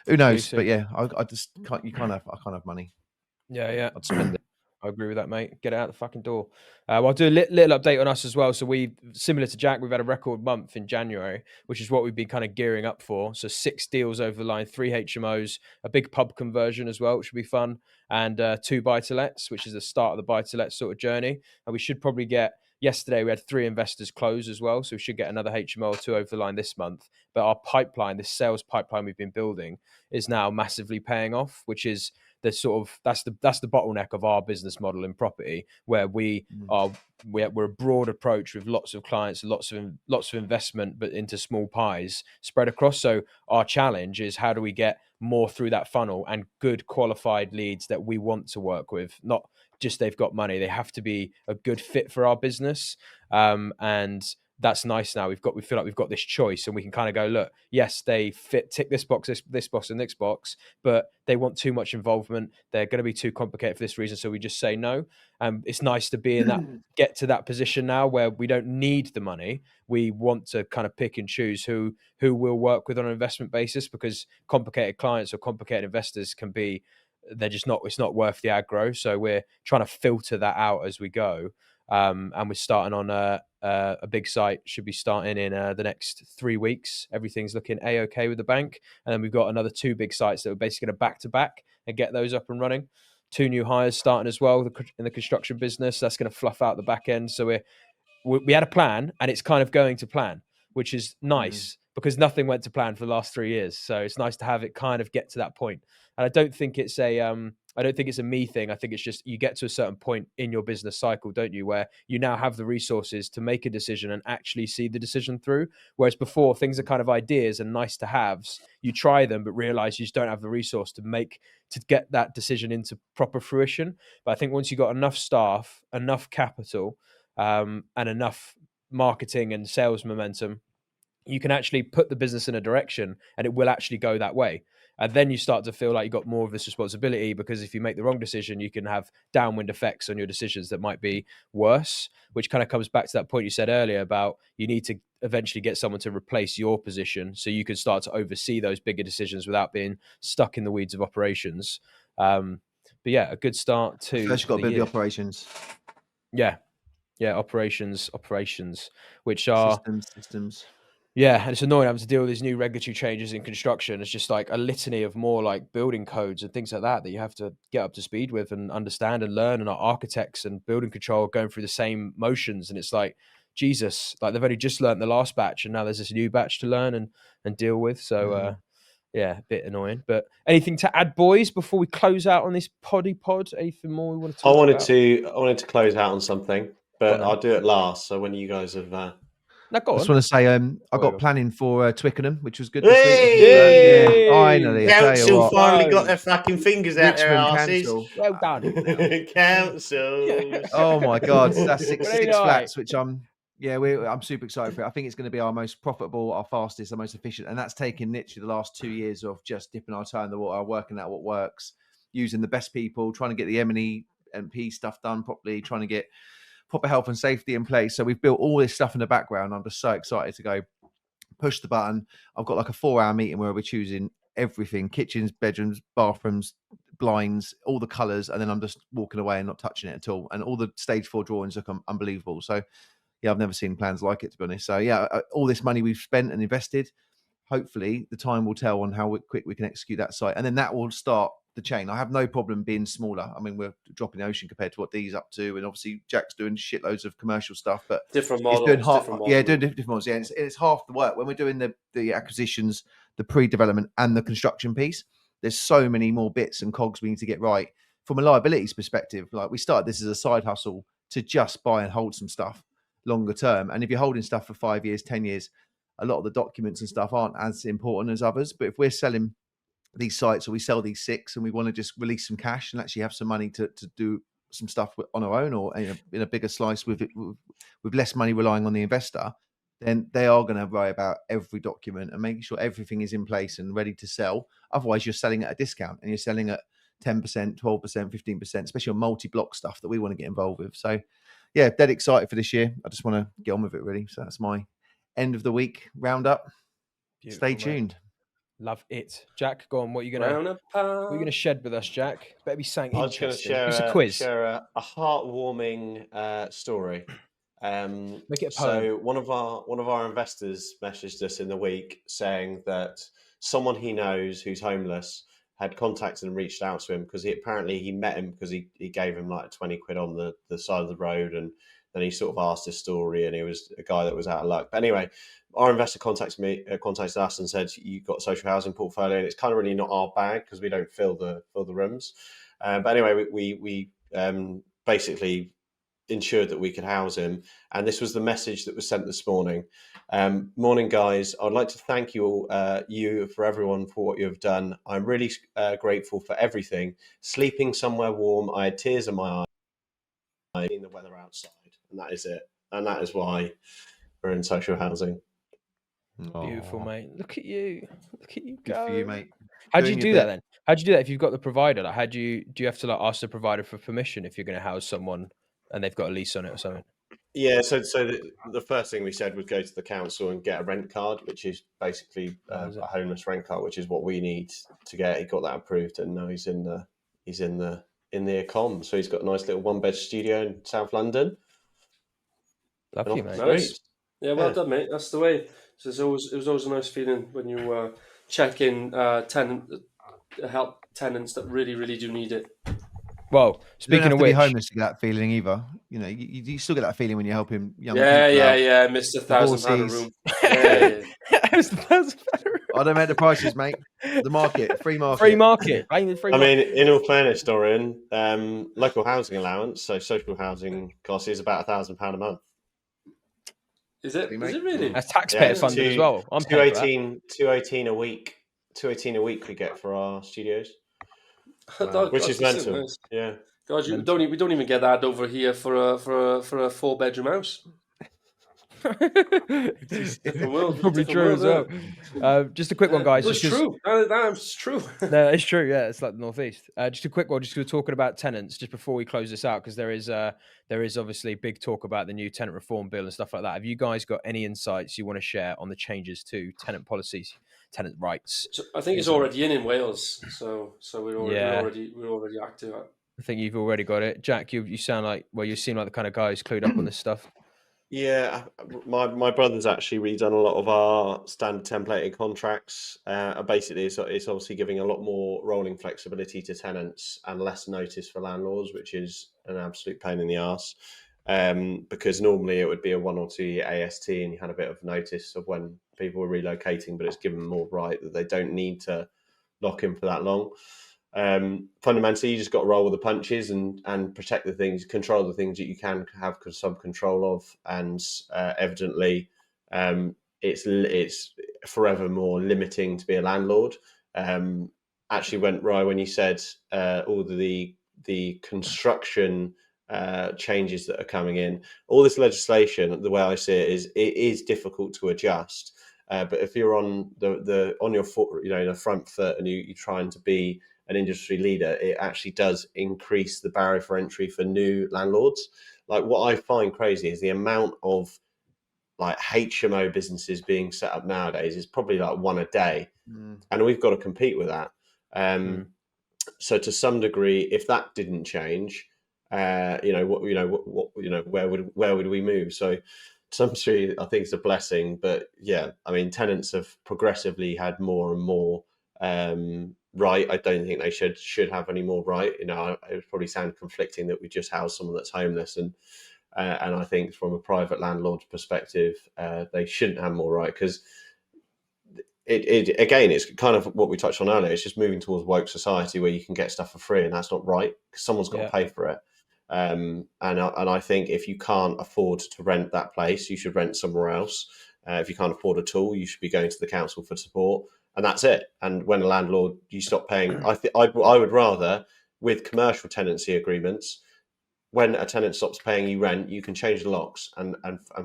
who knows? But yeah, I just can't. I can't have money. Yeah. I'd spend it. I agree with that, mate. Get out the fucking door. I'll do a little update on us as well. So similar to Jack, we've had a record month in January, which is what we've been kind of gearing up for. So 6 deals over the line, 3 HMOs, a big pub conversion as well, which will be fun, and 2 buy-to-lets, which is the start of the buy-to-let sort of journey. And we should probably yesterday we had 3 investors close as well. So we should get another HMO or 2 over the line this month. But our pipeline, this sales pipeline we've been building, is now massively paying off, which is that's the bottleneck of our business model in property, where we're a broad approach with lots of clients, lots of investment, but into small pies spread across. So our challenge is, how do we get more through that funnel and good qualified leads that we want to work with, not just they've got money, they have to be a good fit for our business. And that's nice now. We feel like we've got this choice, and we can kind of go, look, yes, they tick this box, this box, and this box, but they want too much involvement. They're going to be too complicated for this reason, so we just say no. It's nice to be get to that position now where we don't need the money. We want to kind of pick and choose who we'll work with on an investment basis, because complicated clients or complicated investors it's not worth the aggro. So we're trying to filter that out as we go. And we're starting on a big site, should be starting in the next 3 weeks. Everything's looking A-okay with the bank. And then we've got another 2 big sites that we're basically going to back-to-back and get those up and running. 2 new hires starting as well in the construction business. That's going to fluff out the back end. So we had a plan, and it's kind of going to plan, which is nice because nothing went to plan for the last 3 years. So it's nice to have it kind of get to that point. And I don't think it's a me thing. I think it's just, you get to a certain point in your business cycle, don't you, where you now have the resources to make a decision and actually see the decision through. Whereas before, things are kind of ideas and nice to haves. You try them, but realize you just don't have the resource to get that decision into proper fruition. But I think once you've got enough staff, enough capital, and enough marketing and sales momentum, you can actually put the business in a direction and it will actually go that way. And then you start to feel like you've got more of this responsibility, because if you make the wrong decision, you can have downwind effects on your decisions that might be worse, which kind of comes back to that point you said earlier about you need to eventually get someone to replace your position so you can start to oversee those bigger decisions without being stuck in the weeds of operations. But yeah, a good start to First, you've got to build the operations. Yeah, operations, which are systems. Yeah, and it's annoying having to deal with these new regulatory changes in construction. It's just like a litany of more like building codes and things like that you have to get up to speed with and understand and learn. And our architects and building control are going through the same motions. And it's like, Jesus, like they've only just learned the last batch, and now there's this new batch to learn and deal with. So yeah, a bit annoying. But anything to add, boys, before we close out on this pod? Anything more we want to talk about? I wanted to close out on something, but I'll do it last. So when you guys have Now, go on. I just want to say I got planning for Twickenham, which was good this Hey! week. Yeah, finally, Council finally got their fucking fingers out their asses. Council. Well done. Council. Oh my God, that's six flats, which I'm super excited for it. I think it's going to be our most profitable, our fastest, our most efficient, and that's taken literally the last 2 years of just dipping our toe in the water, working out what works, using the best people, trying to get the M&E stuff done properly, trying to get proper health and safety in place. So we've built all this stuff in the background. I'm just so excited to go push the button. I've got like a 4-hour meeting where we're choosing everything: kitchens, bedrooms, bathrooms, blinds, all the colours, and then I'm just walking away and not touching it at all. And all the stage 4 drawings look unbelievable. So yeah, I've never seen plans like it, to be honest. So yeah, all this money we've spent and invested, hopefully the time will tell on how quick we can execute that site, and then that will start the chain. I have no problem being smaller. I mean, we're dropping the ocean compared to what Dee's up to, and obviously Jack's doing shitloads of commercial stuff, but different it's models. doing half. Different Yeah, models. doing different models. Yeah, it's half the work when we're doing the acquisitions, the pre-development, and the construction piece. There's so many more bits and cogs we need to get right from a liabilities perspective. Like, we started this as a side hustle to just buy and hold some stuff longer term, and if you're holding stuff for 5 years, 10 years, a lot of the documents and stuff aren't as important as others. But if we're selling these sites, or we sell these 6, and we want to just release some cash and actually have some money to do some stuff on our own, or in a bigger slice with less money relying on the investor, then they are going to worry about every document and making sure everything is in place and ready to sell. Otherwise, you're selling at a discount, and you're selling at 10%, 12%, 15%, especially on multi-block stuff that we want to get involved with. So yeah, dead excited for this year. I just want to get on with it, really. So that's my end of the week roundup. Beautiful, Stay tuned. Mate. Love it. Jack, go on. What are you gonna shed with us, Jack? Better be something interesting. It's a quiz. Share a heartwarming story. Make it a poem. So one of our investors messaged us in the week saying that someone he knows who's homeless had contacted and reached out to him because he met him because he gave him like 20 quid on the side of the road, and then he sort of asked his story, and he was a guy that was out of luck. But anyway, our investor contacted us and said, you've got a social housing portfolio, and it's kind of really not our bag because we don't fill the rooms. But anyway, we basically ensured that we could house him. And this was the message that was sent this morning. Morning, guys. I'd like to thank you for everyone for what you have done. I'm really grateful for everything. Sleeping somewhere warm. I had tears in my eyes, seeing the weather outside. And that is it. And that is why we're in social housing. Beautiful, mate. Look at you. Look at you go. Good for you, mate. How do you do that then? How do you do that if you've got the provider? Like, do you have to like ask the provider for permission if you're going to house someone and they've got a lease on it or something? Yeah, so the first thing we said was go to the council and get a rent card, which is basically a homeless rent card, which is what we need to get. He got that approved, and now he's in the Ecom. So he's got a nice little 1-bed studio in South London. Lovely, mate. Nice. Yeah, well done, mate. That's the way. So it was always a nice feeling when you check in help tenants that really, really do need it. Well, speaking of which, you don't have to be homeless to get that feeling either. You know, you still get that feeling when you're helping young people. Yeah. Mr. £1,000 a room. I don't make the prices, mate. The market, free market. Free market. I mean, in all fairness, Dorian, local housing allowance, so social housing cost is about £1,000 a month. Is it? Is it really? That's taxpayer funded as well. I'm $218 a week. $218 a week we get for our studios. Wow. Which is mental. Nice. Yeah. God, we don't even get that over here for a 4-bedroom house. It's probably true as well. Just a quick one, guys. It's true. That's true. No, it's true. Yeah, it's like the Northeast. Just a quick one. Just talking about tenants, just before we close this out, because there is obviously big talk about the new tenant reform bill and stuff like that. Have you guys got any insights you want to share on the changes to tenant policies, tenant rights? So I think it's already in Wales, so we're already active. I think you've already got it, Jack. You sound like you seem like the kind of guy who's clued up on this stuff. Yeah, my brother's actually redone a lot of our standard templated contracts. Basically, it's obviously giving a lot more rolling flexibility to tenants and less notice for landlords, which is an absolute pain in the arse. Because normally it would be a 1 or 2 year AST and you had a bit of notice of when people were relocating, but it's given them more right that they don't need to lock in for that long. Fundamentally, you just got to roll with the punches and protect the things, control the things that you can have some control of, and evidently, it's forever more limiting to be a landlord. Actually, went right when you said all the construction changes that are coming in. All this legislation, the way I see it is difficult to adjust. But if you're on your foot, the front foot, and you're trying to be an industry leader, it actually does increase the barrier for entry for new landlords. Like, what I find crazy is the amount of like HMO businesses being set up nowadays is probably like one a day, and we've got to compete with that. So to some degree, if that didn't change, where would we move? So to some degree, I think it's a blessing. But yeah, I mean, tenants have progressively had more and more right. I don't think they should have any more right. You know, it would probably sound conflicting that we just house someone that's homeless, and I think from a private landlord's perspective, they shouldn't have more right, because it again, it's kind of what we touched on earlier. It's just moving towards woke society where you can get stuff for free, and that's not right, because someone's got to pay for it. And I think if you can't afford to rent that place, you should rent somewhere else. If you can't afford at all, you should be going to the council for support, and that's it. And when a landlord, you stop paying. I would rather, with commercial tenancy agreements, when a tenant stops paying you rent, you can change the locks and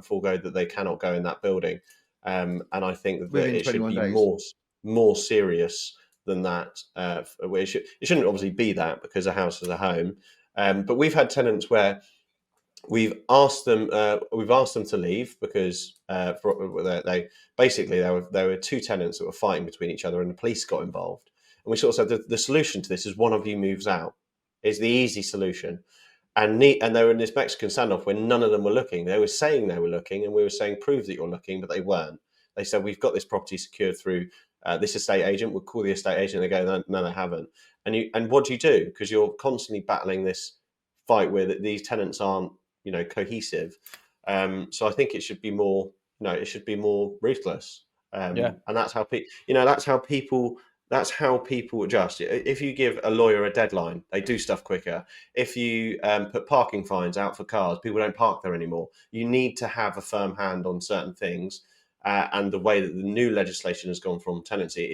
forego that they cannot go in that building. And I think that Within it should 21 be days. more serious than that. It shouldn't obviously be that, because a house is a home. But we've had tenants where we've asked them to leave because they basically there were two tenants that were fighting between each other, and the police got involved. And we sort of said the solution to this is one of you moves out. Is the easy solution. And they were in this Mexican standoff when none of them were looking. They were saying they were looking, and we were saying, prove that you're looking, but they weren't. They said, we've got this property secured through this estate agent. We'll call the estate agent. They go, no, they haven't. And what do you do? Because you're constantly battling this fight where these tenants aren't, cohesive. So I think it should be more, it should be more ruthless. And that's how that's how people adjust. If you give a lawyer a deadline, they do stuff quicker. If you put parking fines out for cars, people don't park there anymore. You need to have a firm hand on certain things. And the way that the new legislation has gone from tenancy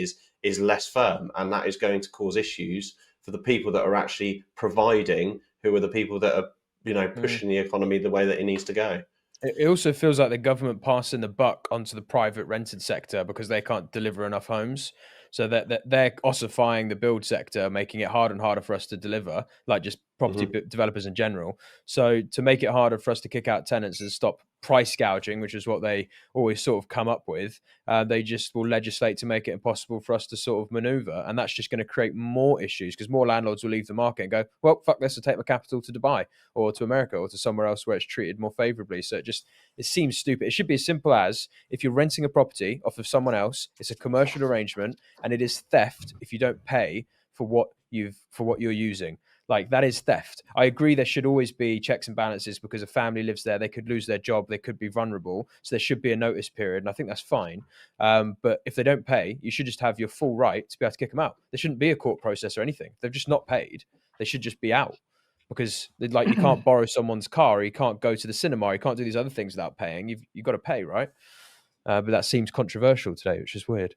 is less firm. And that is going to cause issues for the people that are actually providing, who are the people that are, pushing the economy the way that it needs to go. It also feels like the government passing the buck onto the private rented sector because they can't deliver enough homes. So that they're ossifying the build sector, making it harder and harder for us to deliver, like just property developers in general. So to make it harder for us to kick out tenants and stop price gouging, which is what they always sort of come up with, they just will legislate to make it impossible for us to sort of maneuver. And that's just going to create more issues, because more landlords will leave the market and go, well, fuck this, I'll take my capital to Dubai or to America or to somewhere else where it's treated more favorably. So it seems stupid. It should be as simple as, if you're renting a property off of someone else, it's a commercial arrangement, and it is theft if you don't pay for what you're using. Like, that is theft. I agree there should always be checks and balances, because a family lives there, they could lose their job, they could be vulnerable, so there should be a notice period, and I think that's fine. But if they don't pay, you should just have your full right to be able to kick them out. There shouldn't be a court process or anything. They've just not paid. They should just be out, because you can't borrow someone's car, or you can't go to the cinema, or you can't do these other things without paying. You've got to pay, right? But that seems controversial today, which is weird.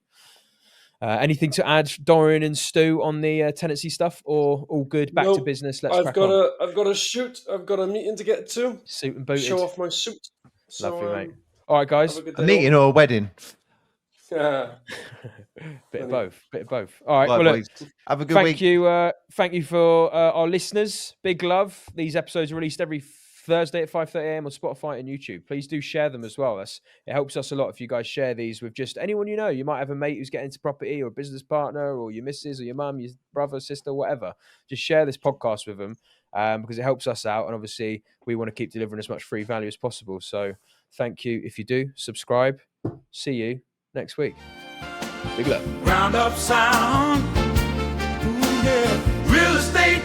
Anything to add, Dorian and Stu, on the tenancy stuff, or all good? Back to business. I've got to shoot. I've got a meeting to get to. Suit and booted. Show off my suit. Lovely, mate. All right, guys. A meeting or a wedding? Yeah. Bit of both. All right. Well, look, have a good week. Thank you for our listeners. Big love. These episodes are released every Thursday at 5:30 a.m. on Spotify and YouTube. Please do share them as well. It helps us a lot if you guys share these with just anyone you know. You might have a mate who's getting into property, or a business partner, or your missus, or your mum, your brother, sister, whatever. Just share this podcast with them, because it helps us out. And obviously, we want to keep delivering as much free value as possible. So thank you if you do. Subscribe. See you next week. Big love. Ground up sound. Ooh, yeah. Real estate